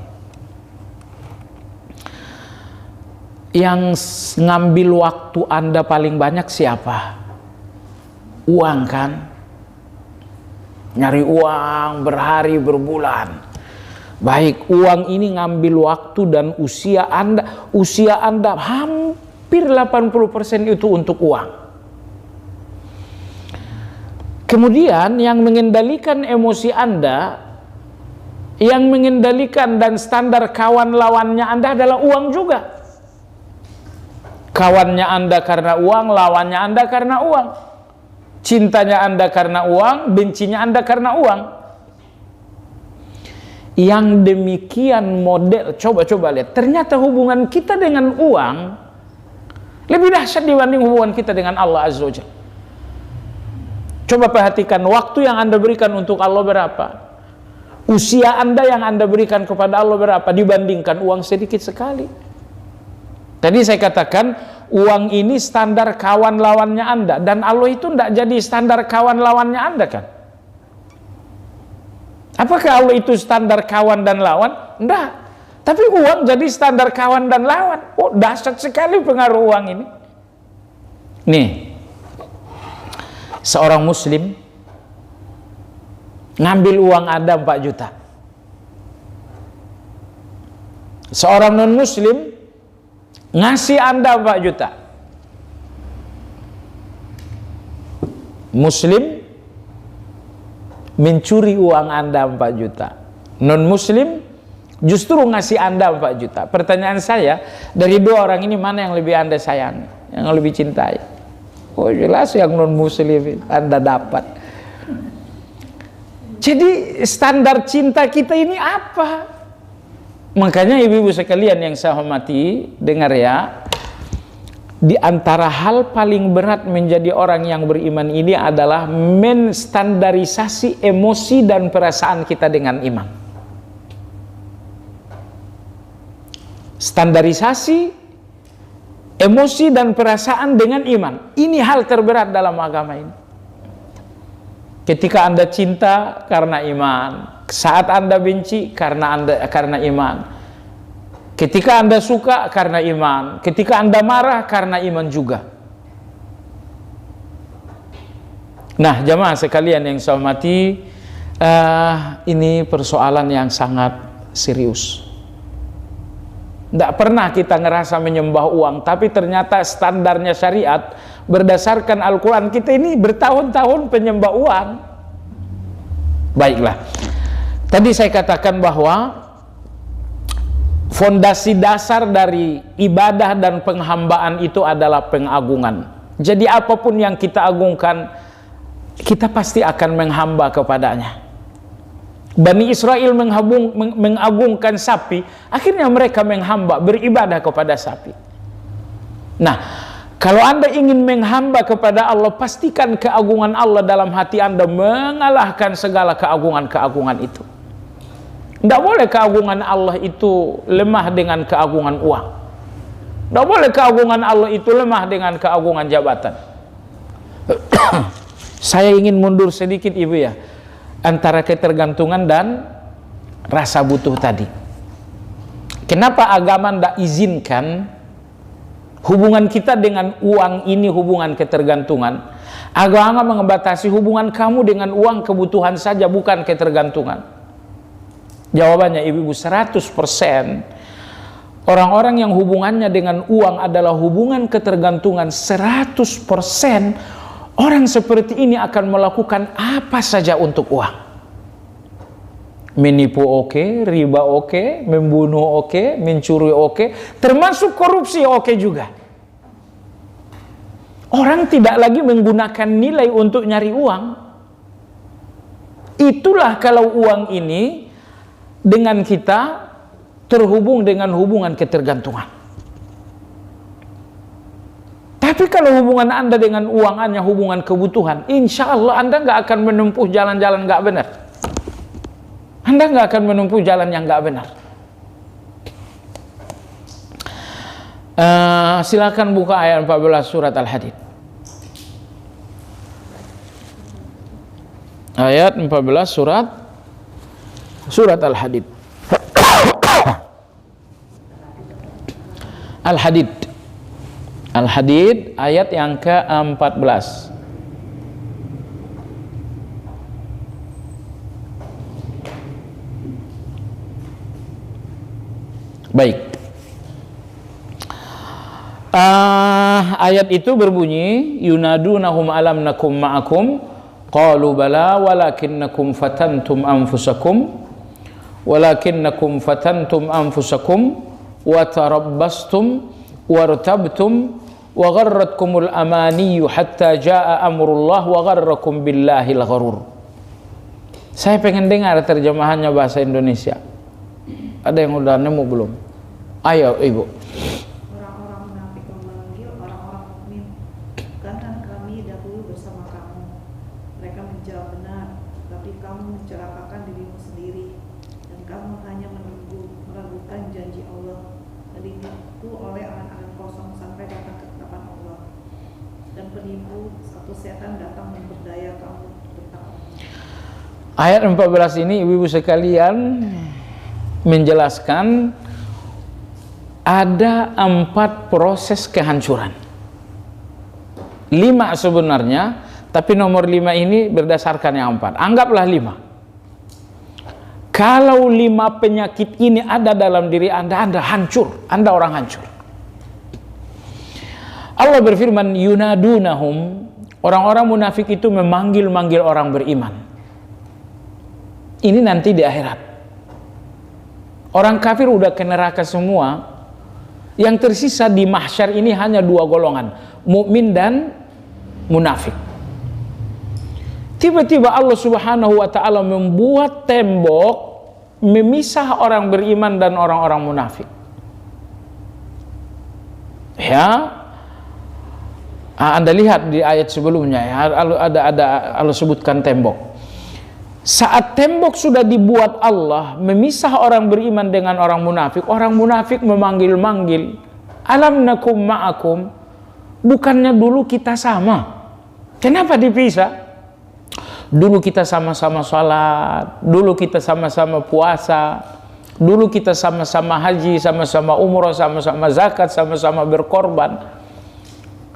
S1: Yang ngambil waktu Anda paling banyak siapa? Uang kan? Nyari uang berhari berbulan. Baik, uang ini ngambil waktu dan usia Anda hampir 80% itu untuk uang. Kemudian yang mengendalikan emosi Anda, yang mengendalikan dan standar kawan lawannya Anda adalah uang juga. Kawannya Anda karena uang, lawannya Anda karena uang. Cintanya Anda karena uang, bencinya Anda karena uang. Yang demikian model, coba lihat, ternyata hubungan kita dengan uang lebih dahsyat dibanding hubungan kita dengan Allah Azza wa Jalla. Coba perhatikan waktu yang Anda berikan untuk Allah berapa, usia Anda yang Anda berikan kepada Allah berapa, dibandingkan uang sedikit sekali. Tadi saya katakan uang ini standar kawan lawannya Anda, dan Allah itu tidak jadi standar kawan lawannya Anda kan? Apakah Allah itu standar kawan dan lawan? Tidak. Tapi uang jadi standar kawan dan lawan. Oh, dahsyat sekali pengaruh uang ini. Nih, seorang muslim ngambil uang Anda 4 juta. Seorang non muslim ngasih Anda 4 juta. Muslim mencuri uang Anda 4 juta. Non muslim justru ngasih Anda 4 juta. Pertanyaan saya, dari dua orang ini mana yang lebih Anda sayang, yang lebih cintai? Oh, jelas yang non muslim Anda dapat. Jadi standar cinta kita ini apa? Makanya ibu-ibu sekalian yang saya hormati, dengar ya, di antara hal paling berat menjadi orang yang beriman ini adalah menstandarisasi emosi dan perasaan kita dengan iman. Standarisasi emosi dan perasaan dengan iman, ini hal terberat dalam agama ini. Ketika Anda cinta karena iman, saat Anda benci karena iman, ketika Anda suka karena iman, ketika Anda marah karena iman juga. Nah, jamaah sekalian yang saya hormati, ini persoalan yang sangat serius. Tidak pernah kita ngerasa menyembah uang, tapi ternyata standarnya syariat berdasarkan Al-Quran, kita ini bertahun-tahun penyembah uang. Baiklah, Tadi saya katakan bahwa fondasi dasar dari ibadah dan penghambaan itu adalah pengagungan. Jadi apapun yang kita agungkan, kita pasti akan menghamba kepadanya. Bani Israel mengagungkan sapi, akhirnya mereka menghamba, beribadah kepada sapi. Nah, kalau Anda ingin menghamba kepada Allah, pastikan keagungan Allah dalam hati Anda mengalahkan segala keagungan-keagungan itu. Tidak boleh keagungan Allah itu lemah dengan keagungan uang. Tidak boleh keagungan Allah itu lemah dengan keagungan jabatan. Saya ingin mundur sedikit Ibu ya, antara ketergantungan dan rasa butuh tadi. Kenapa agama tidak izinkan hubungan kita dengan uang ini hubungan ketergantungan? Agama membatasi hubungan kamu dengan uang kebutuhan saja, bukan ketergantungan. Jawabannya Ibu-ibu, 100%. Orang-orang yang hubungannya dengan uang adalah hubungan ketergantungan 100%, orang seperti ini akan melakukan apa saja untuk uang. Menipu oke, riba oke, membunuh oke, mencuri oke, termasuk korupsi oke juga. Orang tidak lagi menggunakan nilai untuk nyari uang. Itulah kalau uang ini dengan kita terhubung dengan hubungan ketergantungan. Tapi kalau hubungan Anda dengan uang hanya hubungan kebutuhan, insya Allah Anda nggak akan menempuh jalan-jalan nggak benar. Anda nggak akan menempuh jalan yang nggak benar. Silakan buka ayat 14 surat Al-Hadid. Ayat 14 surat Al-Hadid. Al-Hadid. Al-Hadid ayat yang ke-14. Baik. Ayat itu berbunyi, yunadunahum alam nakum ma'akum qalu bala walakinnakum fatantum anfusakum wa tarabbastum wartabtum wa gharratkumul amaniyu hatta jaa amrullah wa gharrakum billahil gharur. Saya pengen dengar terjemahannya bahasa Indonesia. Ada yang udah nemu belum? Ayo Ibu.
S2: Orang-orang munafik memanggil orang-orang mukmin, bukankah kami dahulu bersama kamu? Mereka menjawab benar, tapi kamu mencelakakan dirimu sendiri, dan kamu hanya meragukan janji Allah, dan ditipu oleh angan-angan kosong sampai datang ketetapan Allah. Dan penipu satu setan datang memperdaya kamu tentang
S1: Ayat 14 ini ibu-ibu sekalian menjelaskan ada 4 proses kehancuran. 5 sebenarnya, tapi nomor 5 ini berdasarkan yang 4. Anggaplah 5. Kalau 5 penyakit ini ada dalam diri Anda, Anda hancur. Anda orang hancur. Allah berfirman, yunadunahum, orang-orang munafik itu memanggil-manggil orang beriman. Ini nanti di akhirat. Orang kafir udah ke neraka semua. Yang tersisa di mahsyar ini hanya 2 golongan, mukmin dan munafik. Tiba-tiba Allah Subhanahu wa taala membuat tembok memisah orang beriman dan orang-orang munafik. Ya. Anda lihat di ayat sebelumnya ya, ada Allah sebutkan tembok. Saat tembok sudah dibuat Allah memisah orang beriman dengan orang munafik memanggil-manggil, alam nakum ma'akum, bukannya dulu kita sama, kenapa dipisah? Dulu kita sama-sama salat, dulu kita sama-sama puasa, dulu kita sama-sama haji, sama-sama umrah, sama-sama zakat, sama-sama berkorban.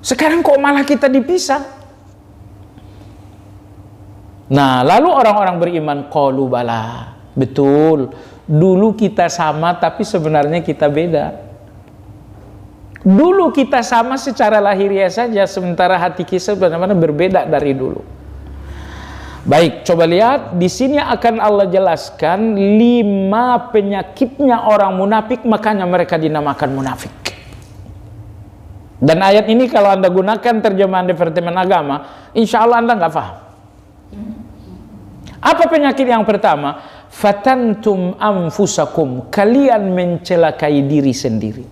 S1: Sekarang kok malah kita dipisah? Nah, lalu orang-orang beriman qalu bala. Betul, dulu kita sama tapi sebenarnya kita beda. Dulu kita sama secara lahiriah saja, sementara hati kita benar-benar berbeda dari dulu. Baik, coba lihat di sini akan Allah jelaskan 5 penyakitnya orang munafik, makanya mereka dinamakan munafik. Dan ayat ini kalau Anda gunakan terjemahan Departemen Agama, insya Allah Anda nggak paham. Apa penyakit yang pertama? Fatantum anfusakum, kalian mencelakai diri sendiri.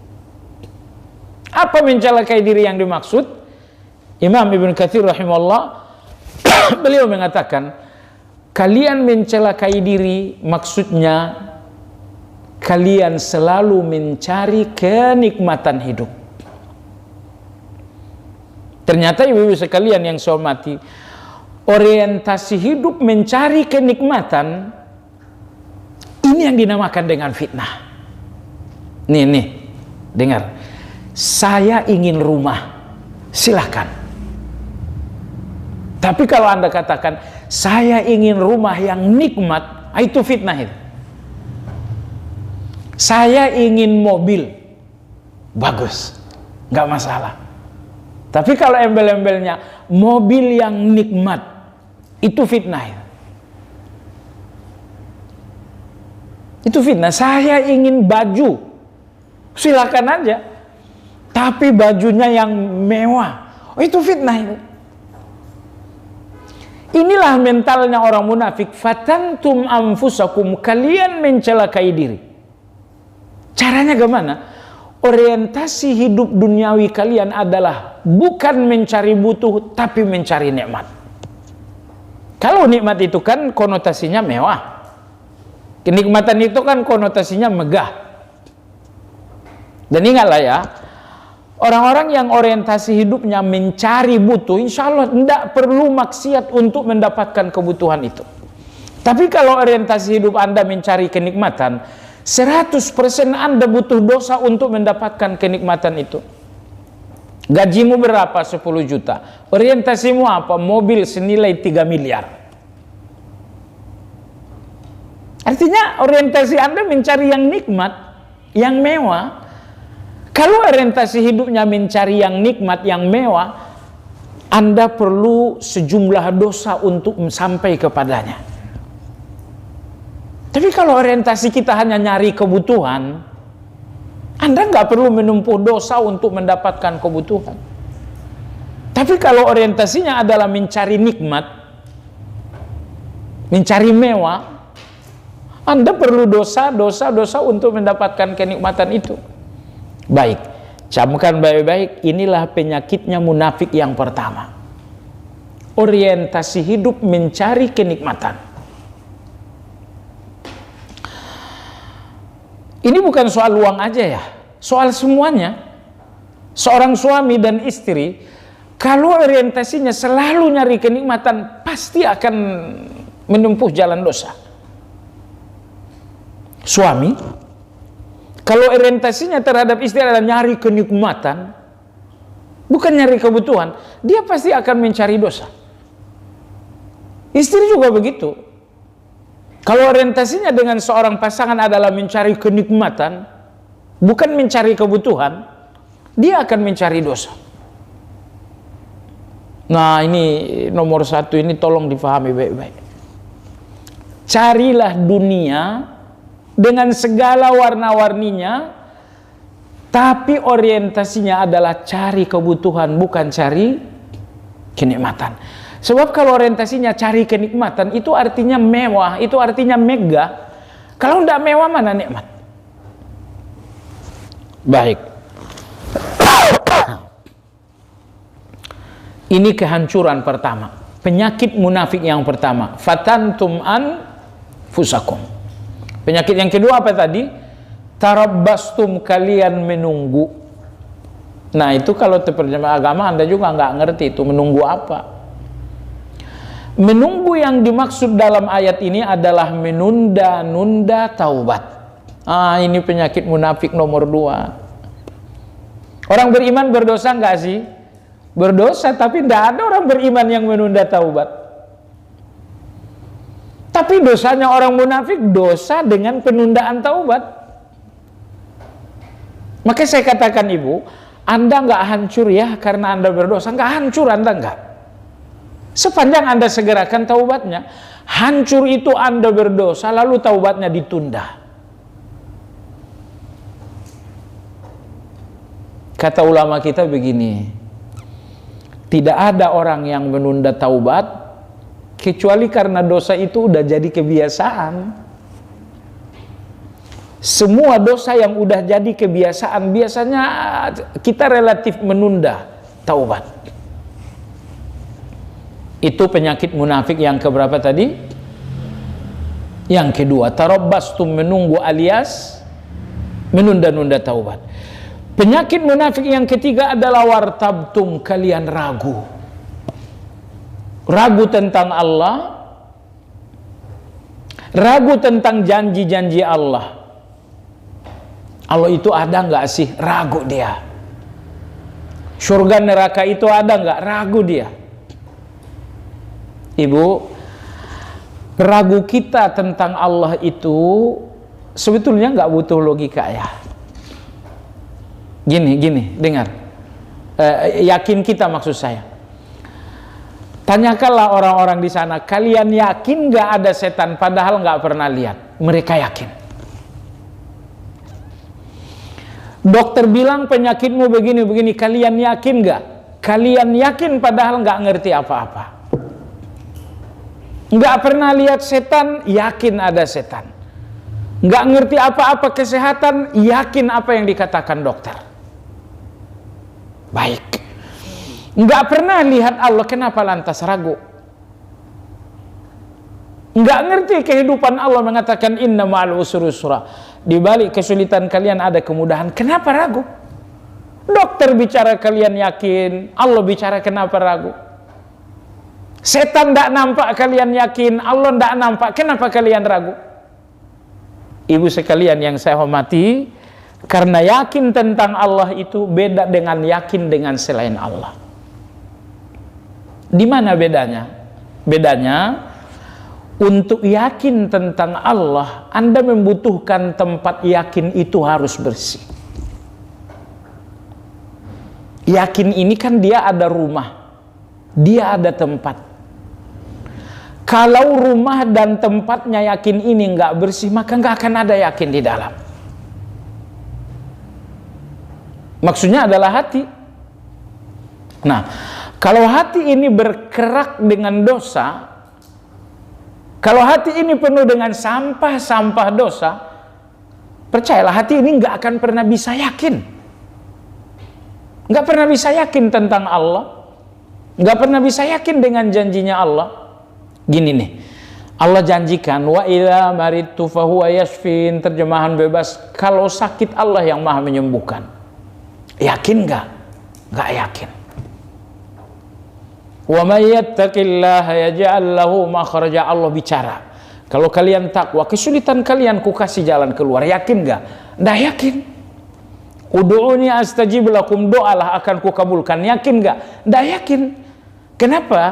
S1: Apa mencelakai diri yang dimaksud? Imam Ibn Katsir rahimahullah beliau mengatakan, kalian mencelakai diri maksudnya kalian selalu mencari kenikmatan hidup. Ternyata ibu-ibu sekalian yang saya hormati, orientasi hidup mencari kenikmatan ini yang dinamakan dengan fitnah. Nih, dengar. Saya ingin rumah, silakan. Tapi kalau Anda katakan saya ingin rumah yang nikmat, itu fitnah itu. Saya ingin mobil, bagus, nggak masalah. Tapi kalau embel-embelnya mobil yang nikmat, itu fitnah itu. Itu fitnah. Saya ingin baju, silakan aja. Tapi bajunya yang mewah, itu fitnah itu. Inilah mentalnya orang munafik. Fatantum anfusakum, kalian mencelakai diri. Caranya gimana? Orientasi hidup duniawi kalian adalah bukan mencari butuh, tapi mencari nikmat. Kalau nikmat itu kan konotasinya mewah, kenikmatan itu kan konotasinya megah. Dan ingatlah ya, orang-orang yang orientasi hidupnya mencari butuh, insya Allah tidak perlu maksiat untuk mendapatkan kebutuhan itu. Tapi kalau orientasi hidup Anda mencari kenikmatan, 100% Anda butuh dosa untuk mendapatkan kenikmatan itu. Gajimu berapa? 10 juta. Orientasimu apa? Mobil senilai 3 miliar. Artinya orientasi Anda mencari yang nikmat, yang mewah. Kalau orientasi hidupnya mencari yang nikmat, yang mewah, Anda perlu sejumlah dosa untuk sampai kepadanya. Tapi kalau orientasi kita hanya nyari kebutuhan, Anda nggak perlu menempuh dosa untuk mendapatkan kebutuhan. Tapi kalau orientasinya adalah mencari nikmat, mencari mewah, Anda perlu dosa untuk mendapatkan kenikmatan itu. Baik, camkan baik-baik, inilah penyakitnya munafik yang pertama. Orientasi hidup mencari kenikmatan. Ini bukan soal uang aja ya, soal semuanya. Seorang suami dan istri, kalau orientasinya selalu nyari kenikmatan, pasti akan menempuh jalan dosa. Suami, kalau orientasinya terhadap istri adalah nyari kenikmatan, bukan nyari kebutuhan, dia pasti akan mencari dosa. Istri juga begitu. Kalau orientasinya dengan seorang pasangan adalah mencari kenikmatan, bukan mencari kebutuhan, dia akan mencari dosa. Nah, ini nomor 1, ini tolong difahami baik-baik. Carilah dunia dengan segala warna-warninya, tapi orientasinya adalah cari kebutuhan, bukan cari kenikmatan. Sebab kalau orientasinya cari kenikmatan, itu artinya mewah, itu artinya megah. Kalau tidak mewah, mana nikmat? Baik. Ini kehancuran pertama, penyakit munafik yang pertama. Fatantum anfusakum. Penyakit yang kedua apa tadi? Tarabbastum, kalian menunggu. Nah, itu kalau terjemah agama Anda juga nggak ngerti itu menunggu apa. Menunggu yang dimaksud dalam ayat ini adalah menunda-nunda taubat. Ini penyakit munafik nomor 2. Orang beriman berdosa nggak sih? Berdosa, tapi tidak ada orang beriman yang menunda taubat. Tapi dosanya orang munafik dosa dengan penundaan taubat. Maka saya katakan ibu, Anda nggak hancur ya karena Anda berdosa. Nggak hancur, Anda nggak. Sepanjang Anda segerakan taubatnya. Hancur itu Anda berdosa lalu taubatnya ditunda. Kata ulama kita begini, tidak ada orang yang menunda taubat kecuali karena dosa itu udah jadi kebiasaan. Semua dosa yang udah jadi kebiasaan biasanya kita relatif menunda taubat. Itu penyakit munafik yang keberapa tadi? Yang kedua, tarabbastum, menunggu alias menunda-nunda taubat. Penyakit munafik yang ketiga adalah wartabtum, kalian ragu. Ragu tentang Allah, ragu tentang janji-janji Allah. Allah itu ada nggak sih? Ragu dia. Surga neraka itu ada nggak? Ragu dia. Ibu, ragu kita tentang Allah itu sebetulnya nggak butuh logika ya. Gini, dengar. Yakin kita maksud saya. Tanyakanlah orang-orang di sana, kalian yakin nggak ada setan padahal nggak pernah lihat? Mereka yakin. Dokter bilang penyakitmu begini-begini, kalian yakin nggak? Kalian yakin padahal nggak ngerti apa-apa. Nggak pernah lihat setan, yakin ada setan. Nggak ngerti apa-apa kesehatan, yakin apa yang dikatakan dokter. Baik. Nggak pernah lihat Allah, kenapa lantas ragu? Nggak ngerti kehidupan Allah mengatakan inna ma'al usri yusra. Di balik kesulitan kalian ada kemudahan, kenapa ragu? Dokter bicara kalian yakin, Allah bicara kenapa ragu? Setan tidak nampak kalian yakin, Allah tidak nampak, kenapa kalian ragu? Ibu sekalian yang saya hormati, karena yakin tentang Allah itu beda dengan yakin dengan selain Allah. Di mana bedanya? Bedanya, untuk yakin tentang Allah, Anda membutuhkan tempat yakin itu harus bersih. Yakin ini kan dia ada rumah, dia ada tempat. Kalau rumah dan tempatnya yakin ini nggak bersih, maka nggak akan ada yakin di dalam. Maksudnya adalah hati. Nah, kalau hati ini berkerak dengan dosa, kalau hati ini penuh dengan sampah-sampah dosa, percayalah hati ini nggak akan pernah bisa yakin. Nggak pernah bisa yakin tentang Allah, nggak pernah bisa yakin dengan janjinya Allah. Gini nih, Allah janjikan wa idza maridtu fahuwa yashfin, terjemahan bebas, kalau sakit Allah yang maha menyembuhkan. Yakin nggak? Nggak yakin. Wa may yattaqillaha yaj'al lahu makhraja, Allah bicara. Kalau kalian takwa, kesulitan kalian ku kasih jalan keluar. Yakin nggak? Nggak yakin. Ud'uni astajib lakum, doalah akan ku kabulkan. Yakin nggak? Nggak yakin. Kenapa?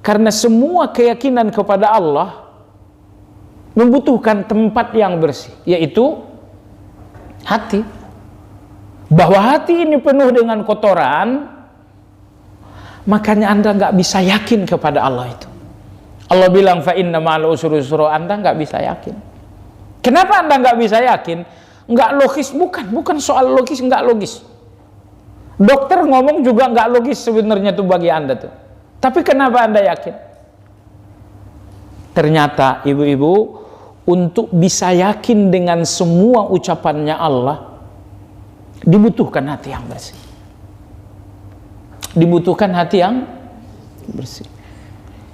S1: Karena semua keyakinan kepada Allah membutuhkan tempat yang bersih, yaitu hati. Bahwa hati ini penuh dengan kotoran, makanya Anda nggak bisa yakin kepada Allah itu. Allah bilang fa inna ma'al usri yusra, Anda nggak bisa yakin. Kenapa Anda nggak bisa yakin? Nggak logis, bukan soal logis, nggak logis. Dokter ngomong juga nggak logis sebenarnya tuh bagi Anda tuh. Tapi kenapa Anda yakin? Ternyata ibu-ibu, untuk bisa yakin dengan semua ucapannya Allah, dibutuhkan hati yang bersih. Dibutuhkan hati yang bersih.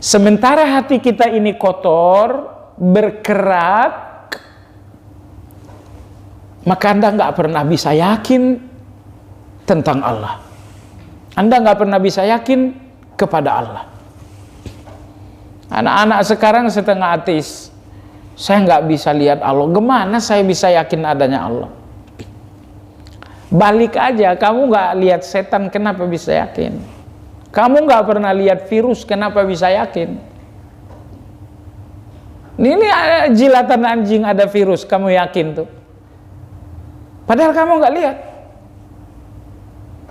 S1: Sementara hati kita ini kotor, berkerak, maka Anda nggak pernah bisa yakin tentang Allah. Anda nggak pernah bisa yakin kepada Allah. Anak-anak sekarang setengah ateis. Saya nggak bisa lihat Allah. Gimana saya bisa yakin adanya Allah? Balik aja, kamu nggak lihat setan, kenapa bisa yakin? Kamu nggak pernah lihat virus, kenapa bisa yakin? Ini ada jilatan anjing, ada virus, kamu yakin tuh? Padahal kamu nggak lihat.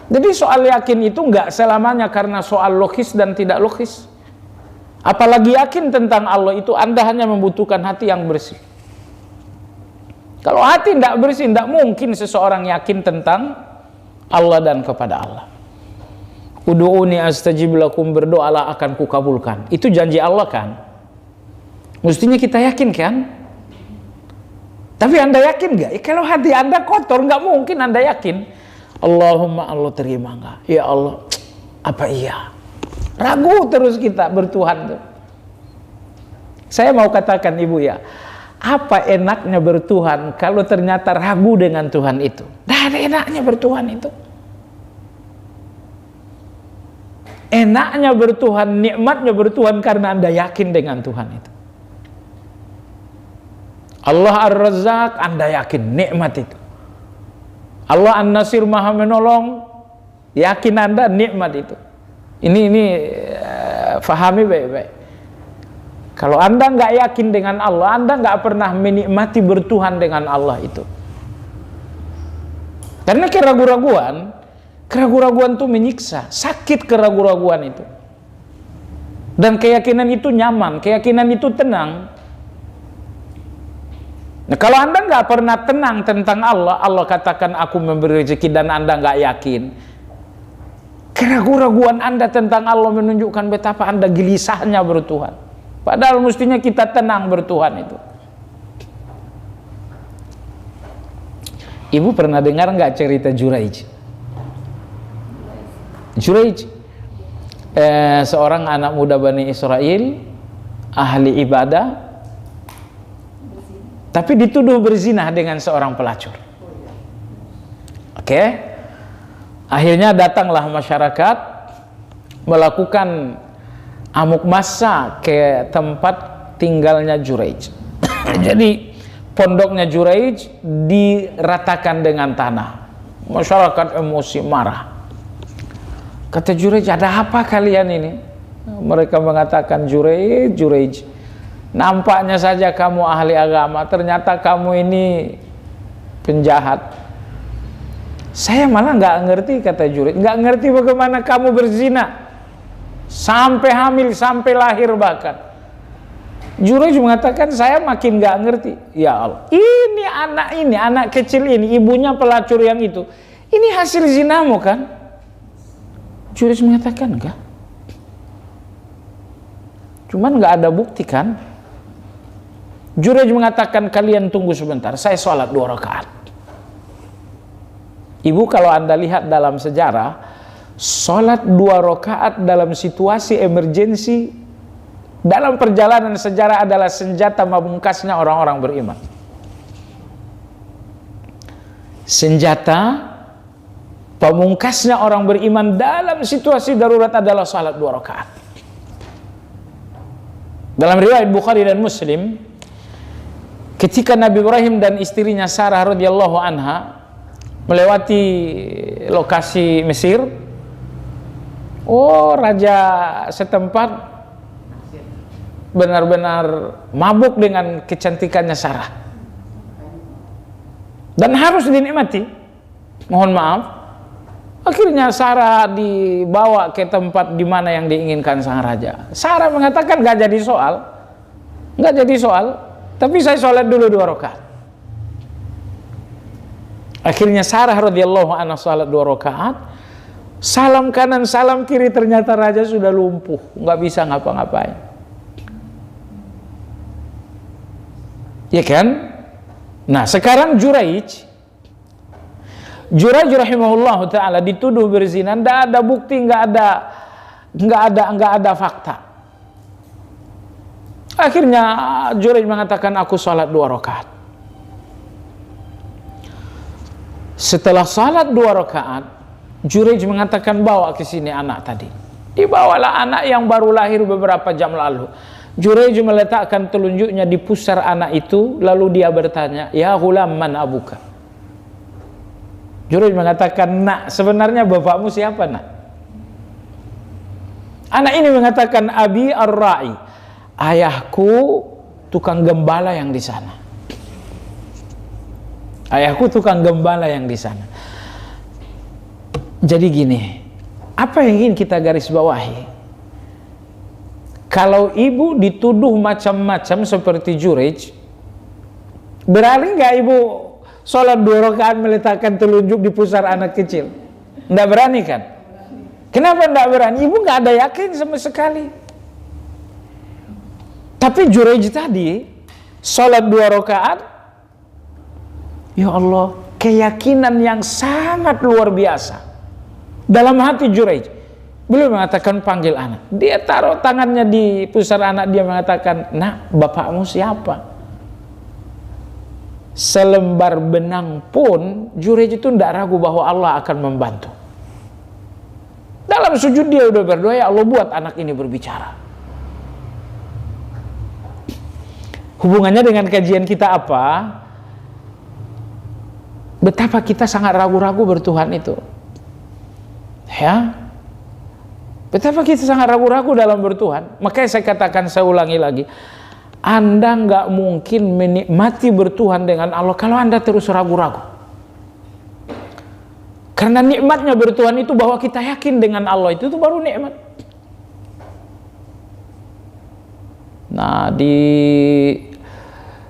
S1: Jadi soal yakin itu nggak selamanya karena soal logis dan tidak logis. Apalagi yakin tentang Allah itu, Anda hanya membutuhkan hati yang bersih. Kalau hati tidak bersih, tidak mungkin seseorang yakin tentang Allah dan kepada Allah. Udu'uni astajib lakum, berdoalah akan kukabulkan. Itu janji Allah kan? Mestinya kita yakin kan? Tapi Anda yakin gak? Kalau hati Anda kotor, nggak mungkin Anda yakin. Allahumma, Allah terima nggak? Ya Allah, apa iya? Ragu terus kita bertuhan tuh. Saya mau katakan Ibu ya, apa enaknya bertuhan kalau ternyata ragu dengan Tuhan itu? Tidak ada enaknya bertuhan itu. Enaknya bertuhan, nikmatnya bertuhan karena Anda yakin dengan Tuhan itu. Allah Ar-Razzaq, Anda yakin nikmat itu. Allah An-Nasir, Maha menolong, yakin Anda nikmat itu. Ini fahami baik-baik. Kalau Anda nggak yakin dengan Allah, Anda nggak pernah menikmati bertuhan dengan Allah itu. Karena keraguan itu menyiksa, sakit keraguan itu. Dan keyakinan itu nyaman, keyakinan itu tenang. Nah, kalau Anda nggak pernah tenang tentang Allah, Allah katakan aku memberi rezeki dan Anda nggak yakin, keraguan Anda tentang Allah menunjukkan betapa Anda gelisahnya bertuhan. Padahal mestinya kita tenang bertuhan itu. Ibu pernah dengar nggak cerita Juraij? Juraij, seorang anak muda Bani Israel, ahli ibadah, tapi dituduh berzina dengan seorang pelacur. Oke. Akhirnya datanglah masyarakat melakukan amuk massa ke tempat tinggalnya Juraij. Jadi pondoknya Juraij diratakan dengan tanah. Masyarakat emosi, marah. Kata Juraij, ada apa kalian ini? Mereka mengatakan, Juraij, nampaknya saja kamu ahli agama, ternyata kamu ini penjahat. Saya malah nggak ngerti, kata Juraij, nggak ngerti bagaimana kamu berzina sampai hamil, sampai lahir bahkan. Juraij mengatakan, saya makin nggak ngerti. Ya Allah, ini anak kecil ini, ibunya pelacur yang itu, ini hasil zinamu kan? Juraij mengatakan enggak, cuman nggak ada bukti kan? Juraij mengatakan, kalian tunggu sebentar, saya sholat 2 rakaat. Ibu, kalau Anda lihat dalam sejarah, sholat 2 rakaat dalam situasi emergensi dalam perjalanan sejarah adalah senjata pamungkasnya orang-orang beriman. Senjata pamungkasnya orang beriman dalam situasi darurat adalah sholat 2 rakaat. Dalam riwayat Bukhari dan Muslim, ketika Nabi Ibrahim dan istrinya Sarah radhiyallahu anha melewati lokasi Mesir, raja setempat benar-benar mabuk dengan kecantikannya Sarah dan harus dinikmati. Mohon maaf, akhirnya Sarah dibawa ke tempat di mana yang diinginkan sang raja. Sarah mengatakan, nggak jadi soal, tapi saya sholat dulu 2 rakaat. Akhirnya Sarah radhiyallahu anha sholat 2 rakaat, salam kanan salam kiri, ternyata raja sudah lumpuh, nggak bisa ngapa-ngapain. Ya kan? Nah, sekarang Juraij rahimahullah taala dituduh berzina, nggak ada bukti, nggak ada fakta. Akhirnya Juraij mengatakan, aku sholat 2 rakaat. Setelah sholat 2 rakaat, Juraij mengatakan, bawa ke sini anak tadi. Dibawalah anak yang baru lahir beberapa jam lalu. Juraij meletakkan telunjuknya di pusar anak itu, lalu dia bertanya, ya ghulam, man abuka? Juraij mengatakan, nak, sebenarnya bapakmu siapa, nak? Anak ini mengatakan, abi ar-ra'i, ayahku tukang gembala yang di sana. Ayahku tukang gembala yang di sana. Jadi gini, apa yang ingin kita garis bawahi? Kalau ibu dituduh macam-macam seperti Jurej, berani nggak ibu sholat 2 rakaat meletakkan telunjuk di pusar anak kecil? Nggak berani kan? Kenapa nggak berani? Ibu nggak ada yakin sama sekali. Tapi Jurej tadi sholat 2 rakaat, ya Allah, keyakinan yang sangat luar biasa dalam hati Jurej. Beliau mengatakan panggil anak. Dia taruh tangannya di pusar anak, dia mengatakan, "Nak, bapakmu siapa?" Selembar benang pun Jurej itu tidak ragu bahwa Allah akan membantu. Dalam sujud dia udah berdoa, "Ya Allah, buat anak ini berbicara." Hubungannya dengan kajian kita apa? Betapa kita sangat ragu-ragu bertuhan itu. Ya, betapa kita sangat ragu-ragu dalam bertuhan. Makanya saya katakan, saya ulangi lagi, Anda nggak mungkin menikmati bertuhan dengan Allah kalau Anda terus ragu-ragu. Karena nikmatnya bertuhan itu bahwa kita yakin dengan Allah, itu baru nikmat. Nah, di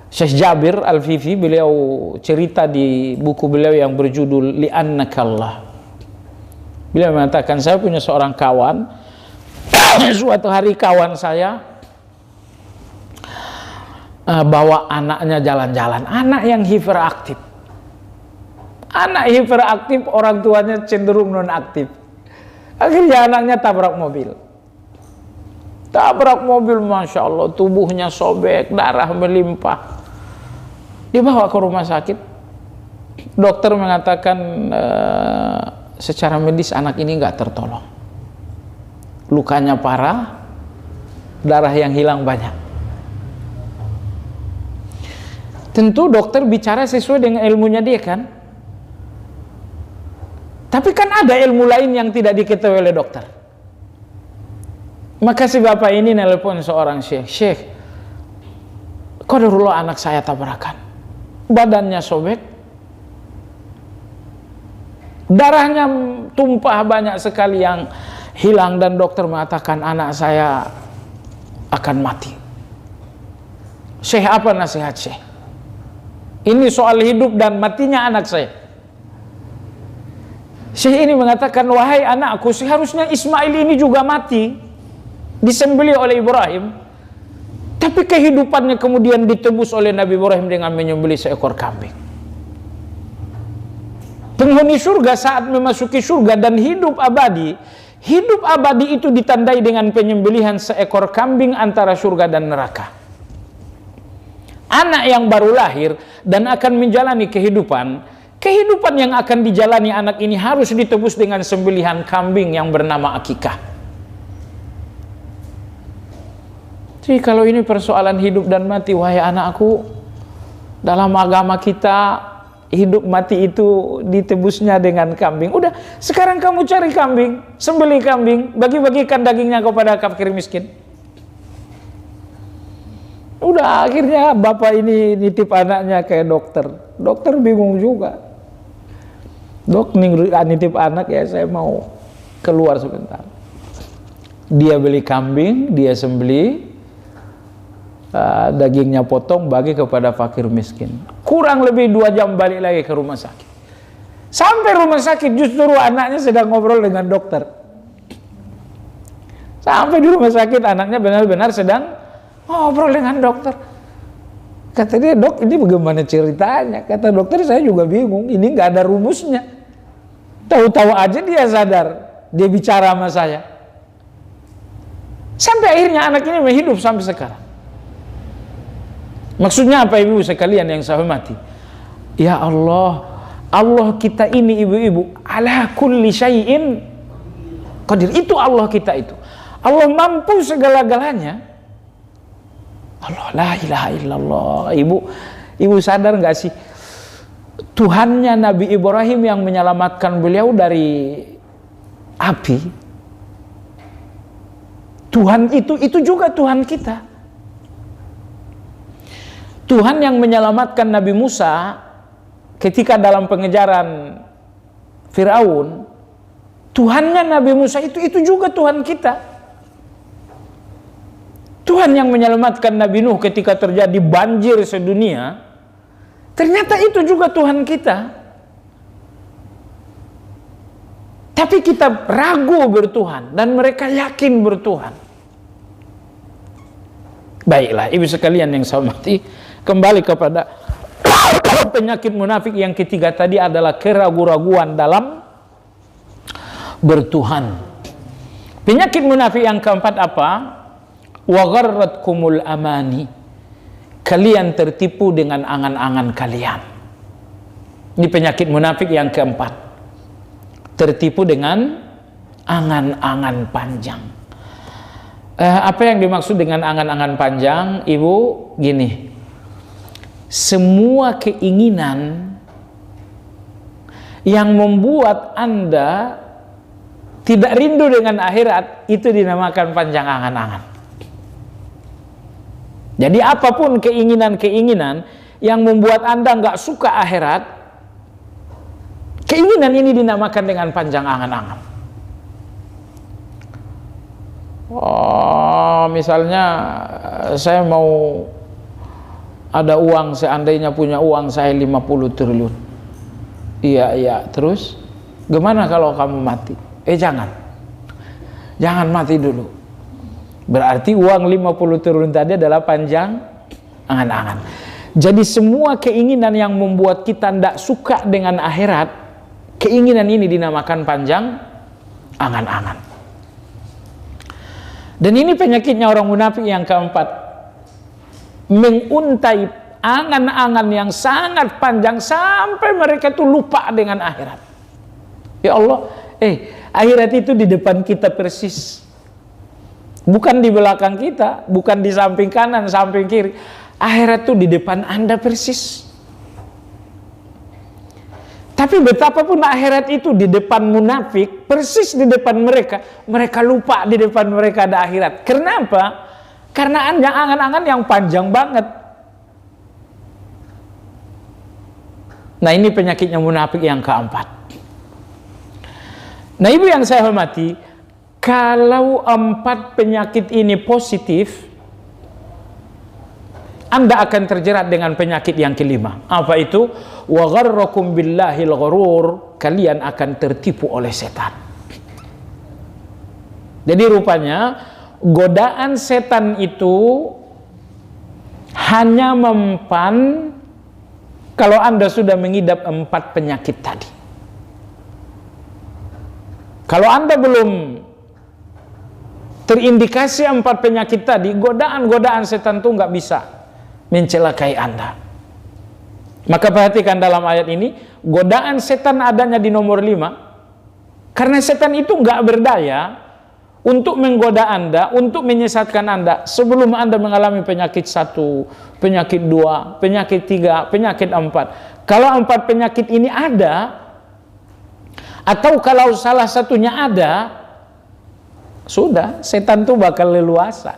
S1: Syekh Jabir Al-Fifi, beliau cerita di buku beliau yang berjudul Li'annakallah. Beliau mengatakan, saya punya seorang kawan, suatu hari kawan saya bawa anaknya jalan-jalan, anak yang hiperaktif. Anak hiperaktif, orang tuanya cenderung nonaktif. Akhirnya anaknya tabrak mobil. Tabrak mobil, Masya Allah, tubuhnya sobek, darah melimpah. Dibawa ke rumah sakit. Dokter mengatakan, secara medis anak ini nggak tertolong. Lukanya parah, darah yang hilang banyak. Tentu dokter bicara sesuai dengan ilmunya dia kan. Tapi kan ada ilmu lain yang tidak diketahui oleh dokter. Maka si bapak ini nelpon seorang syekh. "Syekh, qadarullah anak saya tabrakan. Badannya sobek, darahnya tumpah banyak sekali yang hilang, dan dokter mengatakan anak saya akan mati. Syekh, apa nasihat Syekh? Ini soal hidup dan matinya anak saya." Syekh ini mengatakan, "Wahai anakku, seharusnya Ismail ini juga mati, disembelih oleh Ibrahim, tapi kehidupannya kemudian ditebus oleh Nabi Ibrahim dengan menyembelih seekor kambing." Penghuni surga saat memasuki surga dan hidup abadi itu ditandai dengan penyembelihan seekor kambing antara surga dan neraka. Anak yang baru lahir dan akan menjalani kehidupan yang akan dijalani anak ini harus ditebus dengan sembelihan kambing yang bernama akikah. Jadi kalau ini persoalan hidup dan mati, wahai anakku, dalam agama kita hidup mati itu ditebusnya dengan kambing. Udah, sekarang kamu cari kambing, sembelih kambing, bagi-bagikan dagingnya kepada fakir miskin. Udah, akhirnya bapak ini nitip anaknya ke dokter. Dokter bingung juga. "Dok, nitip anak ya, saya mau keluar sebentar." Dia beli kambing, dia sembelih, dagingnya potong, bagi kepada fakir miskin. Kurang lebih 2 jam balik lagi ke rumah sakit. Sampai rumah sakit justru anaknya sedang ngobrol dengan dokter. Sampai di rumah sakit anaknya benar-benar sedang ngobrol dengan dokter. Kata dia, "Dok, ini bagaimana ceritanya?" Kata dokter, "Saya juga bingung, ini nggak ada rumusnya. Tahu-tahu aja dia sadar, dia bicara sama saya." Sampai akhirnya anak ini hidup sampai sekarang. Maksudnya apa, ibu sekalian yang saya hormati? Ya Allah, Allah kita ini ibu-ibu, ala kulli syai'in qadir. Itu Allah kita itu. Allah mampu segala-galanya. Allah, la ilaha illallah. Ibu sadar nggak sih? Tuhannya Nabi Ibrahim yang menyelamatkan beliau dari api. Tuhan itu juga Tuhan kita. Tuhan yang menyelamatkan Nabi Musa ketika dalam pengejaran Firaun, Tuhannya Nabi Musa itu juga Tuhan kita. Tuhan yang menyelamatkan Nabi Nuh ketika terjadi banjir sedunia, ternyata itu juga Tuhan kita. Tapi kita ragu bertuhan dan mereka yakin bertuhan. Baiklah, ibu sekalian yang saya hormati, kembali kepada penyakit munafik yang ketiga tadi adalah keraguan-raguan dalam bertuhan. Penyakit munafik yang keempat apa? Wa gharratkumul amani. Kalian tertipu dengan angan-angan kalian. Ini penyakit munafik yang keempat. Tertipu dengan angan-angan panjang. Apa yang dimaksud dengan angan-angan panjang? Ibu, gini. Semua keinginan yang membuat Anda tidak rindu dengan akhirat, itu dinamakan panjang angan-angan. Jadi apapun keinginan-keinginan yang membuat Anda nggak suka akhirat, keinginan ini dinamakan dengan panjang angan-angan. Oh, misalnya saya mau ada uang, seandainya punya uang saya 50 triliun. Iya, terus gimana kalau kamu mati? Jangan mati dulu. Berarti uang 50 triliun tadi adalah panjang angan-angan. Jadi semua keinginan yang membuat kita tidak suka dengan akhirat, keinginan ini dinamakan panjang angan-angan. Dan ini penyakitnya orang munafik yang keempat. Menguntai angan-angan yang sangat panjang sampai mereka tuh lupa dengan akhirat. Ya Allah, akhirat itu di depan kita persis. Bukan di belakang kita, bukan di samping kanan, samping kiri. Akhirat itu di depan Anda persis. Tapi betapapun akhirat itu di depan munafik, persis di depan mereka, mereka lupa di depan mereka ada akhirat. Kenapa? Karena angan-angan yang panjang banget. Nah, ini penyakitnya munafik yang keempat. Nah, ibu yang saya hormati, kalau 4 penyakit ini positif, Anda akan terjerat dengan penyakit yang kelima. Apa itu? Wa gharrakum billahil ghurur. Kalian akan tertipu oleh setan. Jadi rupanya godaan setan itu hanya mempan kalau Anda sudah mengidap 4 penyakit tadi. Kalau Anda belum terindikasi 4 penyakit tadi, godaan-godaan setan itu nggak bisa mencelakai Anda. Maka perhatikan dalam ayat ini, godaan setan adanya di nomor 5, karena setan itu nggak berdaya untuk menggoda Anda, untuk menyesatkan Anda sebelum Anda mengalami penyakit 1, penyakit 2, penyakit 3, penyakit 4. Kalau 4 penyakit ini ada, atau kalau salah satunya ada, sudah, setan itu bakal leluasa.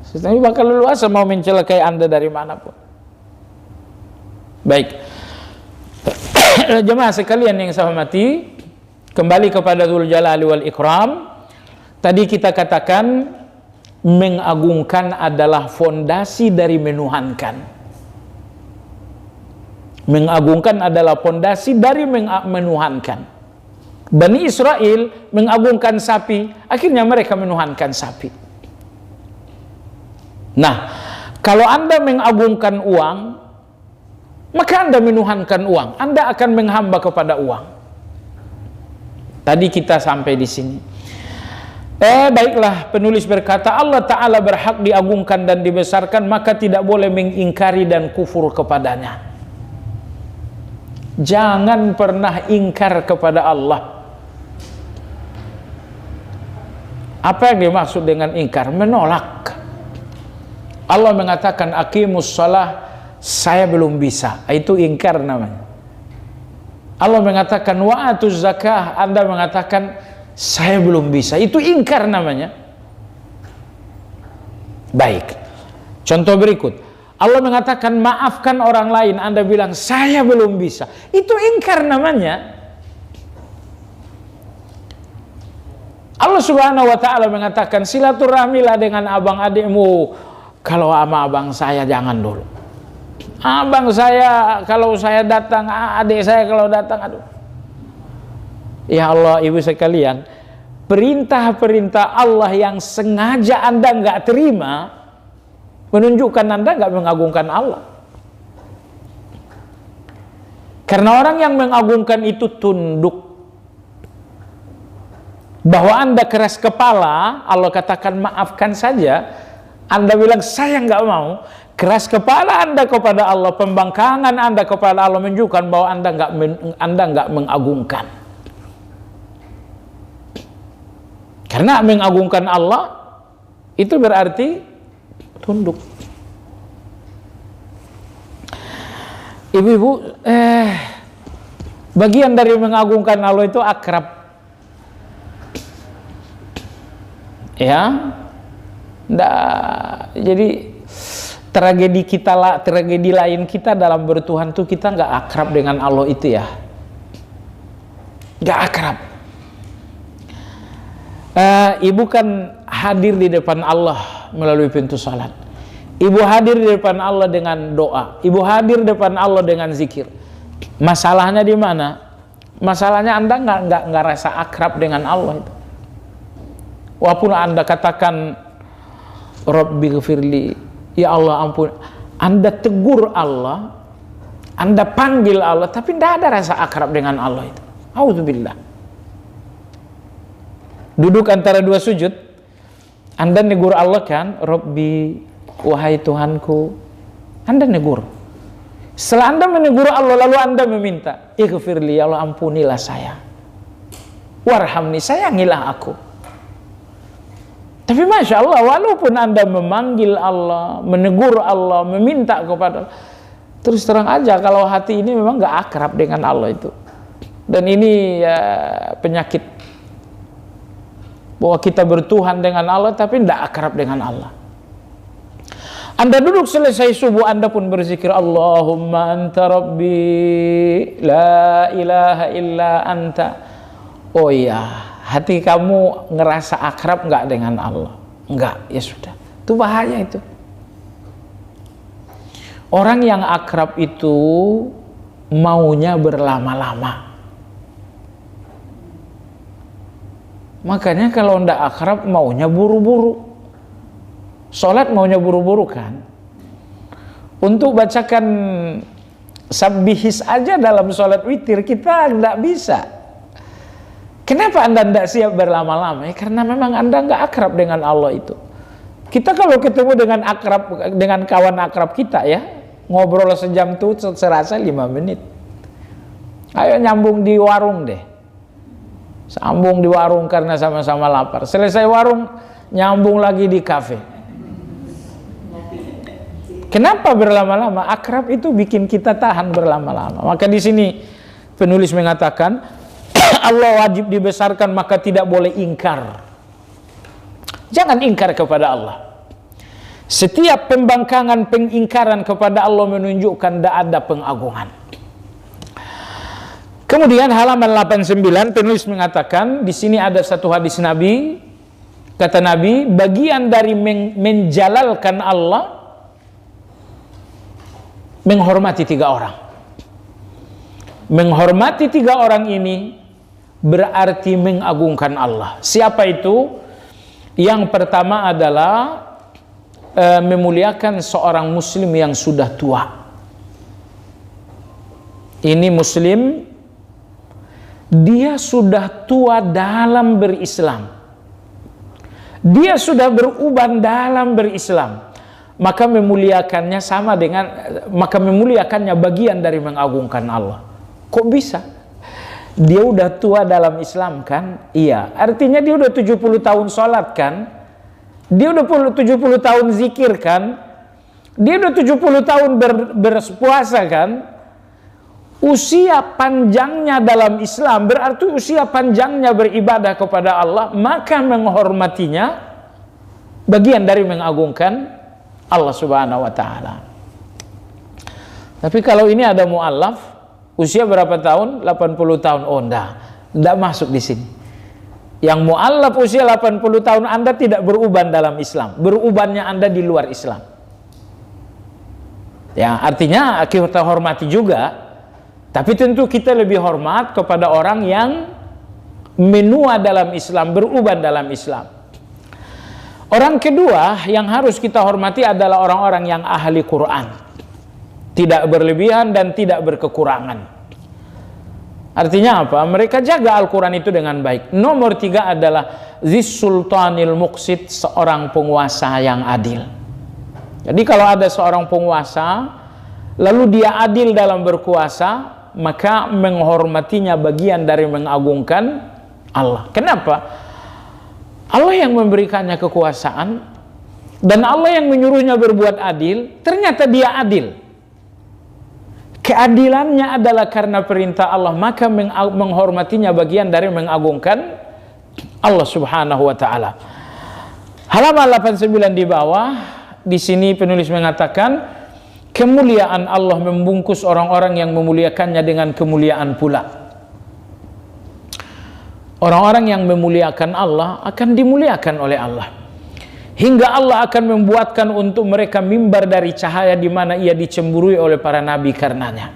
S1: Setan itu bakal leluasa mau mencelakai Anda dari manapun. Baik. Jemaah sekalian yang saya hormati, kembali kepada Dzul Jalali wal Ikram. Tadi kita katakan mengagungkan adalah fondasi dari menuhankan. Mengagungkan adalah fondasi dari menuhankan. Bani Israel mengagungkan sapi, akhirnya mereka menuhankan sapi. Nah, kalau Anda mengagungkan uang, maka Anda menuhankan uang. Anda akan menghamba kepada uang. Tadi kita sampai di sini. Baiklah, penulis berkata Allah Ta'ala berhak diagungkan dan dibesarkan, maka tidak boleh mengingkari dan kufur kepadanya. Jangan pernah ingkar kepada Allah. Apa yang dimaksud dengan ingkar? Menolak. Allah mengatakan aqimus shalah, saya belum bisa. Itu ingkar namanya. Allah mengatakan wa atuz zakah, Anda mengatakan saya belum bisa. Itu ingkar namanya. Baik. Contoh berikut. Allah mengatakan maafkan orang lain, Anda bilang saya belum bisa. Itu ingkar namanya. Allah Subhanahu wa taala mengatakan silaturahmilah dengan abang adikmu. Kalau sama abang saya jangan dulu. Abang saya kalau saya datang, adik saya kalau datang, aduh. Ya Allah, ibu sekalian, perintah-perintah Allah yang sengaja Anda nggak terima menunjukkan Anda nggak mengagungkan Allah. Karena orang yang mengagungkan itu tunduk. Bahwa Anda keras kepala, Allah katakan maafkan saja. Anda bilang saya nggak mau. Keras kepala Anda kepada Allah, pembangkangan Anda kepada Allah menunjukkan bahwa Anda nggak mengagungkan. Karena mengagungkan Allah itu berarti tunduk. Ibu-ibu, bagian dari mengagungkan Allah itu akrab. Ya, jadi tragedi kita lah, tragedi lain kita dalam bertuhan tuh kita nggak akrab dengan Allah itu ya, nggak akrab. Ibu kan hadir di depan Allah melalui pintu salat. Ibu hadir di depan Allah dengan doa. Ibu hadir di depan Allah dengan zikir. Masalahnya di mana? Masalahnya Anda nggak rasa akrab dengan Allah itu. Walaupun Anda katakan Rabbi ghafirli, ya Allah ampun, Anda tegur Allah, Anda panggil Allah, tapi tidak ada rasa akrab dengan Allah itu. Auzubillah. Duduk antara dua sujud, Anda negur Allah kan, Rabbi, wahai Tuhanku, Anda negur. Setelah Anda menegur Allah, lalu Anda meminta, ighfirli, ya Allah ampunilah saya, warhamni, sayangilah aku. Tapi Masya Allah, walaupun Anda memanggil Allah, menegur Allah, meminta kepada Allah, terus terang aja kalau hati ini memang gak akrab dengan Allah itu. Dan ini ya, penyakit, bahwa kita bertuhan dengan Allah tapi tidak akrab dengan Allah. Anda duduk selesai subuh, Anda pun berzikir, Allahumma anta rabbi la ilaha illa anta. Oh iya, hati kamu ngerasa akrab nggak dengan Allah? Enggak, ya sudah. Itu bahaya itu. Orang yang akrab itu maunya berlama-lama. Makanya kalau ndak akrab maunya buru-buru. Sholat maunya buru-buru kan. Untuk bacakan sabbihis aja dalam sholat witir kita ndak bisa. Kenapa Anda tidak siap berlama-lama? Ya, karena memang Anda nggak akrab dengan Allah itu. Kita kalau ketemu dengan kawan akrab kita ya, ngobrol sejam tuh serasa 5 menit. Ayo nyambung di warung deh. Sambung di warung karena sama-sama lapar. Selesai warung, nyambung lagi di kafe. Kenapa berlama-lama? Akrab itu bikin kita tahan berlama-lama. Maka di sini penulis mengatakan, Allah wajib dibesarkan maka tidak boleh ingkar. Jangan ingkar kepada Allah. Setiap pembangkangan, pengingkaran kepada Allah menunjukkan tidak ada pengagungan. Kemudian halaman 89 penulis mengatakan, di sini ada satu hadis Nabi, kata Nabi, bagian dari menjalalkan Allah, menghormati 3 orang. Menghormati 3 orang ini berarti mengagungkan Allah. Siapa itu? Yang pertama adalah memuliakan seorang muslim yang sudah tua. Ini muslim, dia sudah tua dalam berislam. Dia sudah beruban dalam berislam. Maka memuliakannya maka memuliakannya bagian dari mengagungkan Allah. Kok bisa? Dia udah tua dalam Islam kan? Iya, artinya dia udah 70 tahun sholat kan? Dia udah 70 tahun zikir kan? Dia udah 70 tahun berpuasa kan? Usia panjangnya dalam Islam berarti usia panjangnya beribadah kepada Allah, maka menghormatinya bagian dari mengagungkan Allah Subhanahu wa taala. Tapi kalau ini ada mu'allaf, usia berapa tahun? 80 tahun. Oh, enggak masuk di sini. Yang mu'allaf usia 80 tahun, Anda tidak beruban dalam Islam. Berubannya Anda di luar Islam. Ya, artinya kita hormati juga. Tapi tentu kita lebih hormat kepada orang yang menua dalam Islam, beruban dalam Islam. Orang kedua yang harus kita hormati adalah orang-orang yang ahli Quran. Tidak berlebihan dan tidak berkekurangan. Artinya apa? Mereka jaga Al-Quran itu dengan baik. Nomor 3 adalah Zis Sultanil Muqsid, seorang penguasa yang adil. Jadi kalau ada seorang penguasa, lalu dia adil dalam berkuasa, maka menghormatinya bagian dari mengagungkan Allah. Kenapa? Allah yang memberikannya kekuasaan, dan Allah yang menyuruhnya berbuat adil, ternyata dia adil. Keadilannya adalah karena perintah Allah, maka menghormatinya bagian dari mengagungkan Allah Subhanahu wa taala. Halaman 89 di bawah, di sini penulis mengatakan kemuliaan Allah membungkus orang-orang yang memuliakannya dengan kemuliaan pula. Orang-orang yang memuliakan Allah akan dimuliakan oleh Allah. Hingga Allah akan membuatkan untuk mereka mimbar dari cahaya di mana ia dicemburui oleh para nabi karenanya.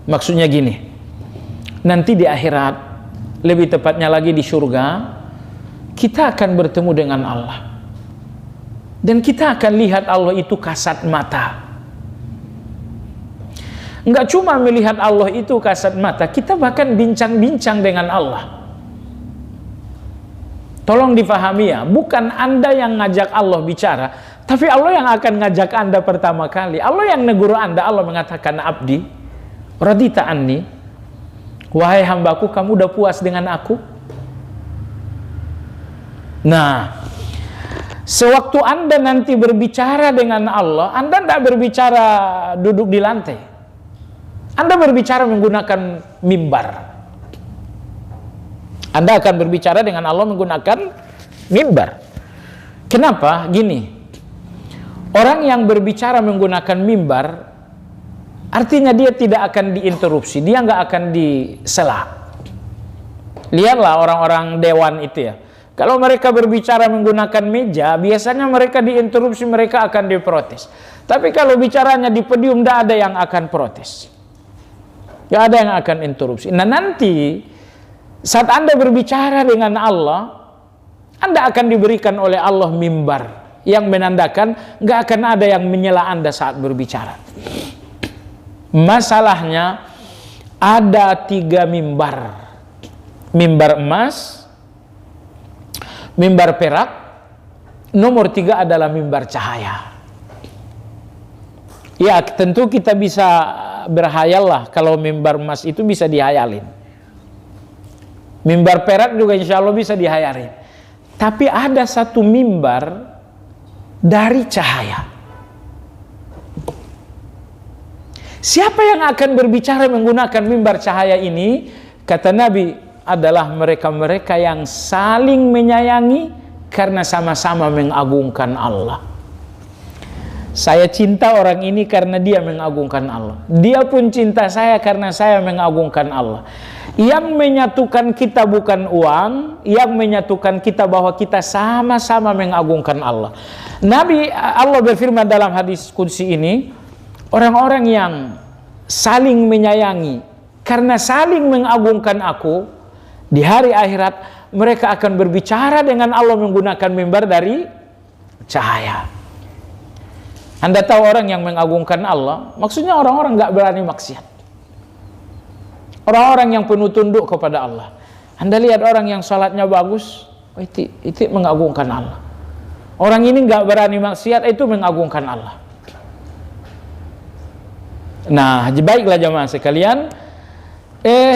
S1: Maksudnya gini, nanti di akhirat, lebih tepatnya lagi di surga, kita akan bertemu dengan Allah. Dan kita akan lihat Allah itu kasat mata. Enggak cuma melihat Allah itu kasat mata, kita bahkan bincang-bincang dengan Allah. Tolong difahami ya, bukan Anda yang ngajak Allah bicara, tapi Allah yang akan ngajak Anda pertama kali. Allah yang negur Anda. Allah mengatakan, abdi, radita anni, wahai hambaku, kamu udah puas dengan aku? Nah, sewaktu Anda nanti berbicara dengan Allah, Anda tidak berbicara duduk di lantai. Anda berbicara menggunakan mimbar. Anda akan berbicara dengan Allah menggunakan mimbar. Kenapa? Gini, orang yang berbicara menggunakan mimbar, artinya dia tidak akan diinterupsi, dia nggak akan disela. Lihatlah orang-orang dewan itu ya. Kalau mereka berbicara menggunakan meja, biasanya mereka diinterupsi, mereka akan diprotes. Tapi kalau bicaranya di podium, tidak ada yang akan protes. Tidak ada yang akan interupsi. Nah nanti, saat Anda berbicara dengan Allah, Anda akan diberikan oleh Allah mimbar yang menandakan nggak akan ada yang menyela Anda saat berbicara. Masalahnya ada 3 mimbar. Mimbar emas, mimbar perak, nomor 3 adalah mimbar cahaya. Ya tentu kita bisa berhayal lah, kalau mimbar emas itu bisa dihayalin. Mimbar perak juga insya Allah bisa dihayalin. Tapi ada satu mimbar dari cahaya. Siapa yang akan berbicara menggunakan mimbar cahaya ini? Kata Nabi, adalah mereka-mereka yang saling menyayangi karena sama-sama mengagungkan Allah. Saya cinta orang ini karena dia mengagungkan Allah. Dia pun cinta saya karena saya mengagungkan Allah. Yang menyatukan kita bukan uang, yang menyatukan kita bahwa kita sama-sama mengagungkan Allah. Nabi Allah berfirman dalam hadis qudsi ini, orang-orang yang saling menyayangi karena saling mengagungkan aku, di hari akhirat mereka akan berbicara dengan Allah menggunakan mimbar dari cahaya. Anda tahu orang yang mengagungkan Allah, maksudnya orang-orang nggak berani maksiat. Orang-orang yang penuh tunduk kepada Allah. Anda lihat orang yang salatnya bagus, itu mengagungkan Allah. Orang ini nggak berani maksiat, itu mengagungkan Allah. Nah, baiklah jemaah sekalian.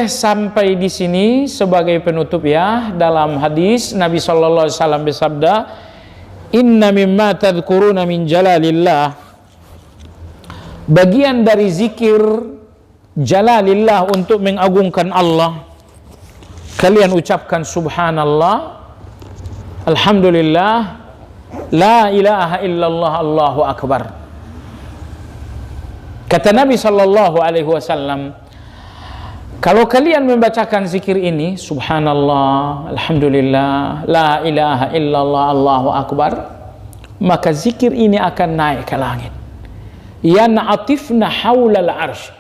S1: Sampai di sini sebagai penutup ya, dalam hadis Nabi sallallahu alaihi wasallam bersabda, "Inna mimma tadhkuruna min jalalillah." Bagian dari zikir jalalillah untuk mengagungkan Allah, kalian ucapkan subhanallah, alhamdulillah, la ilaha illallah, Allahu akbar. Kata Nabi sallallahu alaihi wasallam, Kalau kalian membacakan zikir ini, subhanallah, alhamdulillah, la ilaha illallah, Allahu akbar, maka zikir ini akan naik ke langit. Yan'atifna haulal arsh.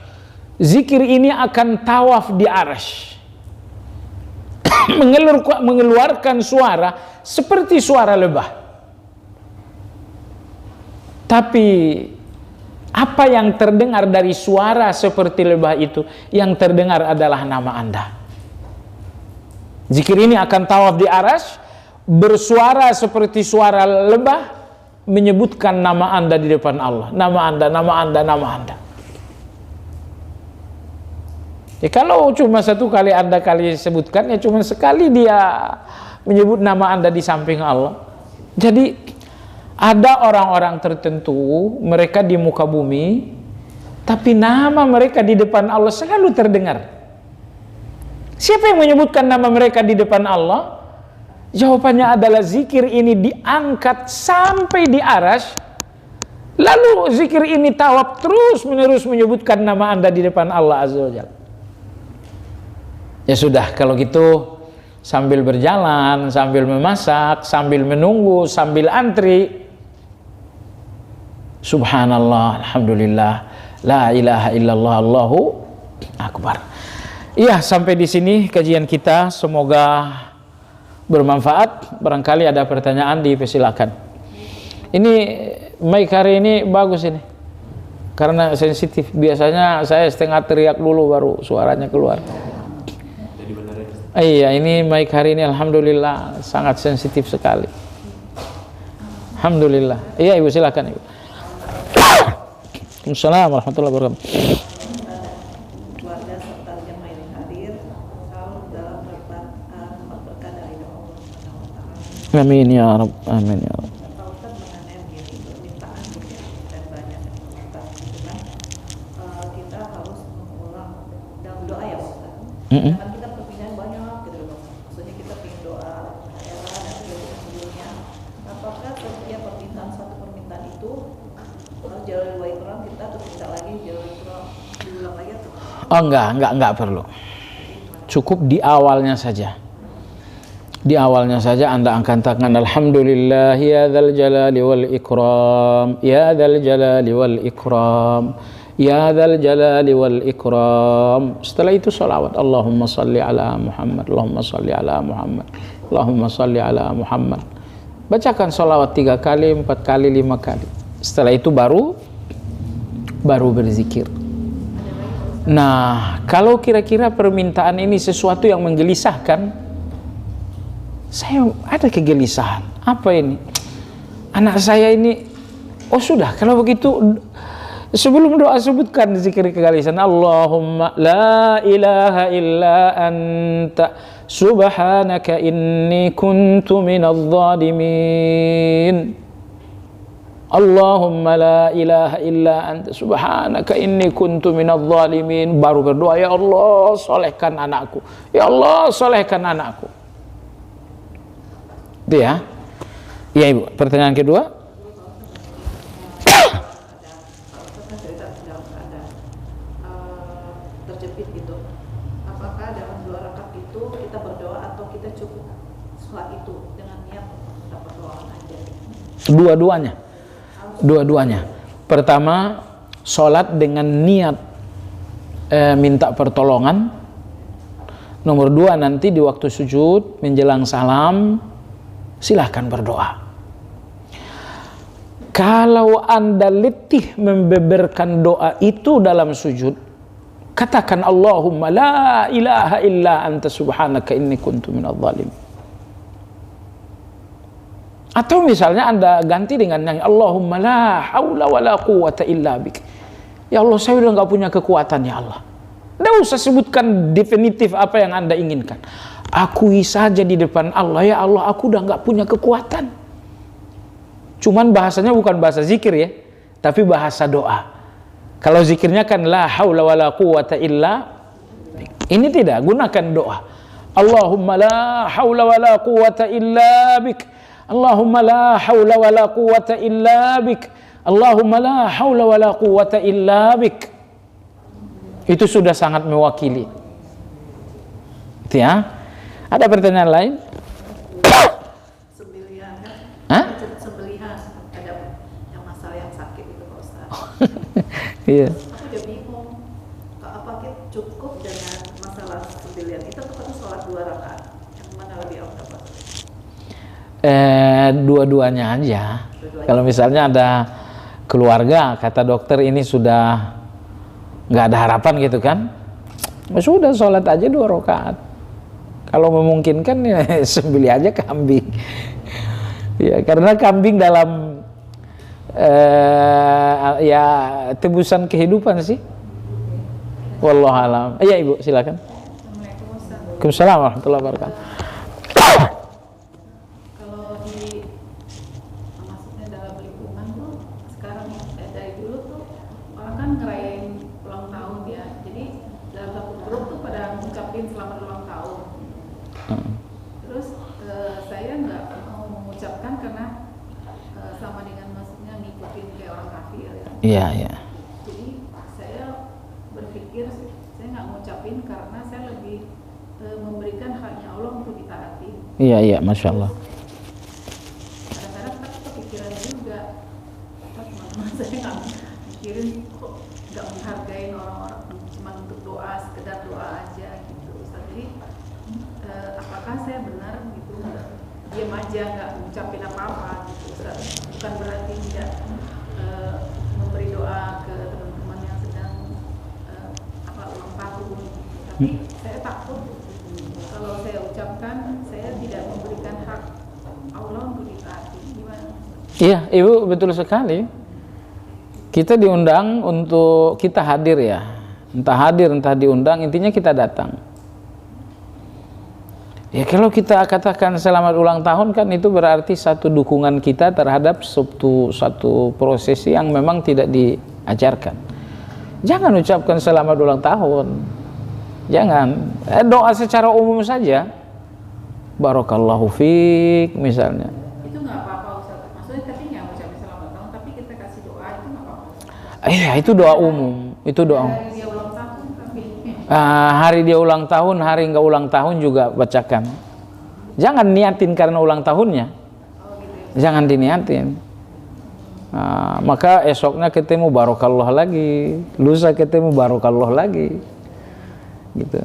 S1: Zikir ini akan tawaf di arsy. Mengeluarkan suara seperti suara lebah. Tapi apa yang terdengar dari suara seperti lebah itu? Yang terdengar adalah nama Anda. Zikir ini akan tawaf di arsy, bersuara seperti suara lebah, menyebutkan nama Anda di depan Allah. Nama Anda, nama Anda, nama Anda. Ya, kalau cuma satu kali Anda kali sebutkan, ya cuma sekali dia menyebut nama Anda di samping Allah. Jadi ada orang-orang tertentu, mereka di muka bumi, tapi nama mereka di depan Allah selalu terdengar. Siapa yang menyebutkan nama mereka di depan Allah? Jawabannya adalah zikir ini diangkat sampai di arsy, lalu zikir ini tawaf terus menerus menyebutkan nama Anda di depan Allah Azza wa Jalla. Ya sudah, kalau gitu sambil berjalan, sambil memasak, sambil menunggu, sambil antri, subhanallah, alhamdulillah, la ilaha illallah, Allahu akbar. Iya, sampai di sini kajian kita, semoga bermanfaat. Barangkali ada pertanyaan, dipersilakan. Ini mic hari ini bagus ini, karena sensitif. Biasanya saya setengah teriak dulu baru suaranya keluar. Iya, ini mic hari ini alhamdulillah sangat sensitif sekali. Alhamdulillah. Iya Ibu, silakan Ibu. Assalamualaikum warahmatullahi wabarakatuh.
S2: Keluarga serta jemaah yang hadir selalu dalam berkah dari Allah Subhanahu wa taala.
S1: Amin ya Rabb, amin ya Rabb.
S2: Pak Ustaz mengenai begini, permintaan dunia dan banyak Ustaz, dengan kita harus mengulang dalam doa ya Ustaz. Karena kita permintaan banyak gitu loh. Maksudnya kita ingin doa era dan sebelumnya. Apakah setiap permintaan satu permintaan itu jalur wa ikram kita terus minta lagi jalur ikram diulang lagi atau?
S1: Oh enggak perlu. Cukup di awalnya saja. Di awalnya saja Anda angkat tangan, alhamdulillah ya dzal jalali wal ikram, ya dzal jalali wal ikram, ya dzal jalali wal ikram. Setelah itu salawat, Allahumma salli ala Muhammad, Allahumma salli ala Muhammad, Allahumma salli ala Muhammad. Bacakan salawat 3 kali, 4 kali, 5 kali. Setelah itu baru berzikir. Nah, kalau kira-kira permintaan ini sesuatu yang menggelisahkan, saya ada kegelisahan. Apa ini? Anak saya ini, oh sudah, kalau begitu sebelum doa sebutkan zikir kegelisahan. Allahumma la ilaha illa anta subhanaka inni kuntu minadh dhalimin. Allahumma la ilaha illa anta subhanaka inni kuntu minadh dhalimin. Baru berdoa, ya Allah solehkan anakku, ya Allah solehkan anakku. Itu ya. Iya Ibu, pertanyaan kedua.
S2: Terjepit gitu. Apakah dalam 2 rakaat itu kita berdoa atau kita cukup sholat itu dengan niat dapat doa aja?
S1: Dua-duanya. Pertama, sholat dengan niat minta pertolongan. Nomor 2, nanti di waktu sujud menjelang salam silahkan berdoa. Kalau Anda letih membeberkan doa itu dalam sujud, katakan Allahumma la ilaha illa anta subhanaka inni kuntu minadh dhalimin. Atau misalnya Anda ganti dengan nyanyi Allahumma la haula wa la quwata illa bik. Ya Allah, saya udah gak punya kekuatan ya Allah. Tidak usah sebutkan definitif apa yang Anda inginkan. Akui saja di depan Allah, ya Allah aku udah gak punya kekuatan. Cuman bahasanya bukan bahasa zikir ya, tapi bahasa doa. Kalau zikirnya kan la haula wa la quwata illa bik. Ini tidak, gunakan doa. Allahumma la haula wa la quwata illa bik. Allahumma la haula wa la quwata illa bik. Allahumma la haula wa la quwata illa bik. Itu sudah sangat mewakili. Itu ya. Ada pertanyaan lain?
S2: Sembelihan kan?
S1: Hah?
S2: Sembelihan ada yang masalah yang sakit itu Pak Ustaz.
S1: Iya.
S2: Aku udah bingung. Apa kita cukup dengan masalah sembelihan itu atau sholat 2 rakaat? Yang mana lebih afdal Pak?
S1: Dua-duanya aja. Kalau misalnya ada keluarga, kata dokter ini sudah nggak ada harapan gitu kan, ya sudah sholat aja 2 rakaat. Kalau memungkinkan ya sembelih aja kambing. Ya karena kambing dalam ya tebusan kehidupan sih. Wallahualam. Iya Ibu, silakan.
S2: Assalamualaikum Ustaz.
S1: Waalaikumsalam warahmatullahi wabarakatuh.
S2: Kalau di maksudnya dalam lingkungan tuh sekarang dari dulu tuh orang kan ngerayain ulang tahun ya. Jadi dalam satu grup tuh pada ngucapin selamat ulang tahun. Terus saya nggak mau mengucapkan karena sama dengan maksudnya ngikutin kayak orang kafir ya.
S1: Iya, iya.
S2: Jadi saya berpikir saya nggak ngucapin karena saya lebih memberikan haknya Allah untuk ditaati.
S1: Iya, iya, Masya Allah.
S2: Kadang-kadang kan kepikiran juga, teman-teman saya nggak mikirin kok nggak menghargain orang-orang cuma untuk doa, sekedar doa aja gitu Ustaz. Jadi apakah saya benar gitu diam aja nggak ngucapin apa-apa gitu Ustaz? Bukan berarti tidak memberi doa ke teman-teman yang sedang ulang tahun, tapi saya takut kalau saya ucapkan saya tidak memberikan hak Allah untuk ditaati. Gimana?
S1: Iya, Ibu betul sekali. Kita diundang untuk kita hadir ya. Entah hadir, entah diundang, intinya kita datang. Ya kalau kita katakan selamat ulang tahun kan itu berarti satu dukungan kita terhadap satu prosesi yang memang tidak diajarkan. Jangan ucapkan selamat ulang tahun. Jangan. Doa secara umum saja. Barakallahu fiik misalnya.
S2: Itu nggak apa-apa Ustaz. Maksudnya tapi nggak ucapin selamat tahun, tapi kita kasih doa itu nggak apa-apa.
S1: Iya, itu doa umum. Itu doa umum.
S2: Dia ulang tahun tapi
S1: Hari dia ulang tahun, hari nggak ulang tahun juga bacakan. Jangan niatin karena ulang tahunnya. Jangan diniatin. Maka esoknya ketemu barokallah lagi, lusa ketemu barokallah lagi, gitu.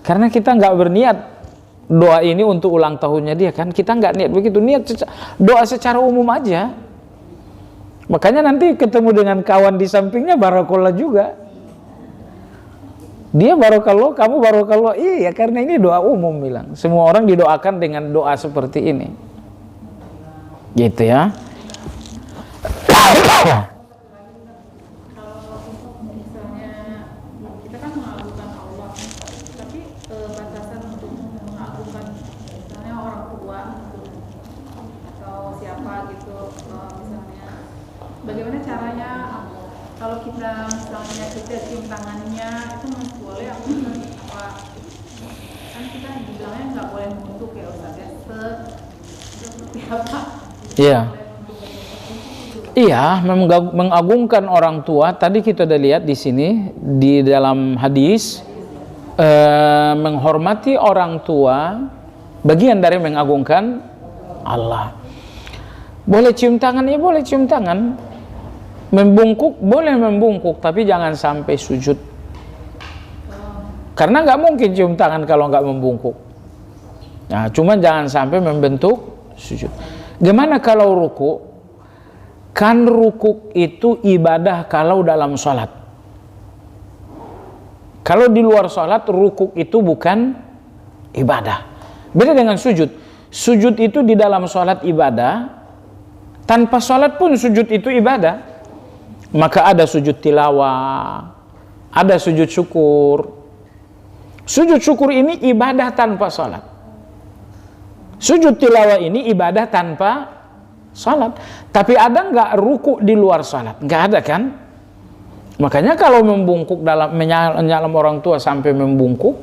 S1: Karena kita nggak berniat doa ini untuk ulang tahunnya dia kan, kita nggak niat begitu, niat doa secara umum aja. Makanya nanti ketemu dengan kawan di sampingnya barokallah juga. Dia barokallah, kamu barokallah. Iya, karena ini doa umum bilang. Semua orang didoakan dengan doa seperti ini. Gitu ya.
S2: kalau misalnya kita kan mengagungkan Allah, tapi batasan untuk mengagungkan misalnya orang tua gitu, atau siapa gitu, misalnya bagaimana caranya kalau kita misalnya kita cium tangannya itu masih boleh apa kan kita dibilangnya nggak boleh mengutuk ya Ustaz ya, seperti apa?
S1: Iya. Iya, mengagungkan orang tua. Tadi kita udah lihat di sini di dalam hadis, menghormati orang tua bagian dari mengagungkan Allah. Boleh cium tangan, ya boleh cium tangan. Membungkuk boleh membungkuk, tapi jangan sampai sujud. Karena nggak mungkin cium tangan kalau nggak membungkuk. Nah, cuma jangan sampai membentuk sujud. Gimana kalau ruku? Kan rukuk itu ibadah kalau dalam sholat. Kalau di luar sholat, rukuk itu bukan ibadah. Beda dengan sujud. Sujud itu di dalam sholat ibadah, tanpa sholat pun sujud itu ibadah. Maka ada sujud tilawah, ada sujud syukur. Sujud syukur ini ibadah tanpa sholat. Sujud tilawah ini ibadah tanpa salat. Tapi ada nggak ruku di luar salat? Nggak ada kan? Makanya kalau membungkuk dalam menyalam orang tua sampai membungkuk,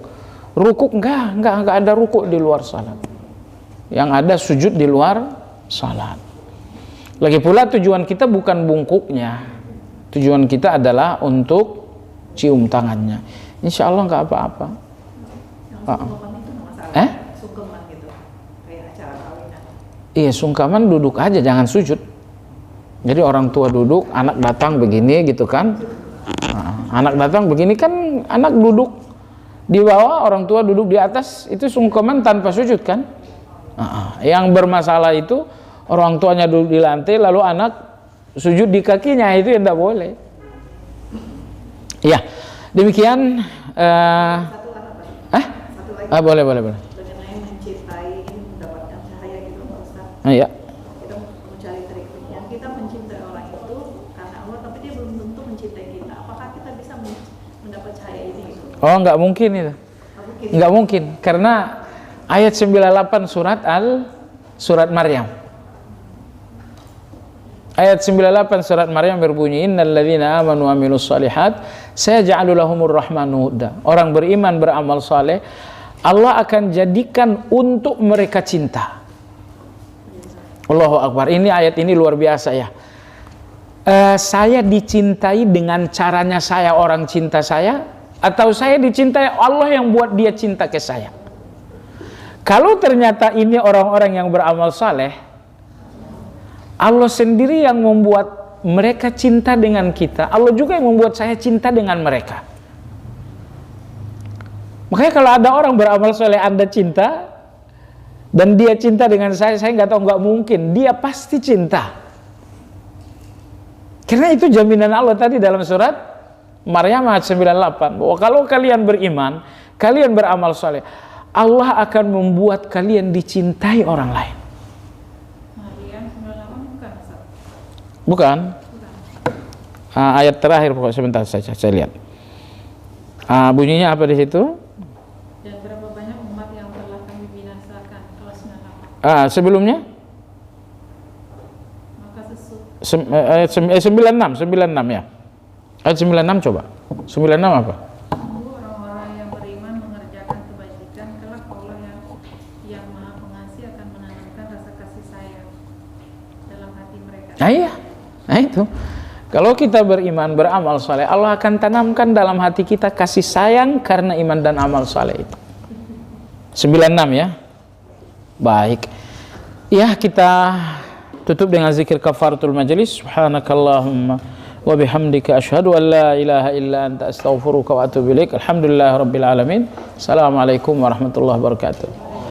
S1: ruku nggak ada ruku di luar salat. Yang ada sujud di luar salat. Lagi pula tujuan kita bukan bungkuknya, tujuan kita adalah untuk cium tangannya. Insya Allah nggak apa-apa.
S2: Yang itu
S1: Iya, sungkaman duduk aja, jangan sujud. Jadi orang tua duduk, anak datang begini gitu kan. Nah, anak datang begini kan, anak duduk di bawah, orang tua duduk di atas, itu sungkaman tanpa sujud kan. Nah, yang bermasalah itu orang tuanya duduk di lantai, lalu anak sujud di kakinya, itu yang tidak boleh. Ya, demikian.
S2: Satu apa? Satu lagi.
S1: Boleh.
S2: Mengenai mencintai, mendapatkan cahaya gitu, Pak Ustaz.
S1: Iya.
S2: Kita mencari triknya. Kita mencintai orang itu karena Allah, tapi dia belum tentu mencintai kita. Apakah kita bisa mendapat cahaya ini gitu?
S1: Oh, nggak mungkin itu. Nggak mungkin, karena ayat 98 surat Maryam. Ayat 98 surat Maryam berbunyi, innal ladzina amanu wa amilus shalihat sayaj'alu lahumur rahmanu wudda. Orang beriman beramal saleh, Allah akan jadikan untuk mereka cinta. Allahu Akbar. Ini ayat ini luar biasa ya. Saya dicintai dengan caranya saya orang cinta saya, atau saya dicintai Allah yang buat dia cinta ke saya. Kalau ternyata ini orang-orang yang beramal saleh, Allah sendiri yang membuat mereka cinta dengan kita. Allah juga yang membuat saya cinta dengan mereka. Makanya kalau ada orang beramal soleh Anda cinta, dan dia cinta dengan saya nggak tahu, nggak mungkin. Dia pasti cinta. Karena itu jaminan Allah tadi dalam surat Maryam ayat 98. Bahwa kalau kalian beriman, kalian beramal soleh, Allah akan membuat kalian dicintai orang lain. Bukan. Ayat terakhir pokoknya, sebentar saja saya lihat. Bunyinya apa di situ?
S2: Dan berapa banyak umat yang telah kami binasakan? Kalau 98.
S1: Sebelumnya?
S2: Maka
S1: Ayat 96 ya. Ayat 96 coba. 96 apa?
S2: Orang-orang yang beriman mengerjakan kebajikan, kelak Allah yang Maha Pengasih akan menanamkan rasa kasih sayang dalam hati mereka.
S1: Iya. Nah itu, kalau kita beriman, beramal saleh, Allah akan tanamkan dalam hati kita kasih sayang karena iman dan amal saleh itu. 96 ya. Baik. Ya, kita tutup dengan zikir kafaratul majelis. Subhanakallahumma wa bihamdika asyhadu an la ilaha illa anta astaghfiruka wa atubu ilaik. Alhamdulillahirabbil alamin. Assalamualaikum warahmatullahi wabarakatuh.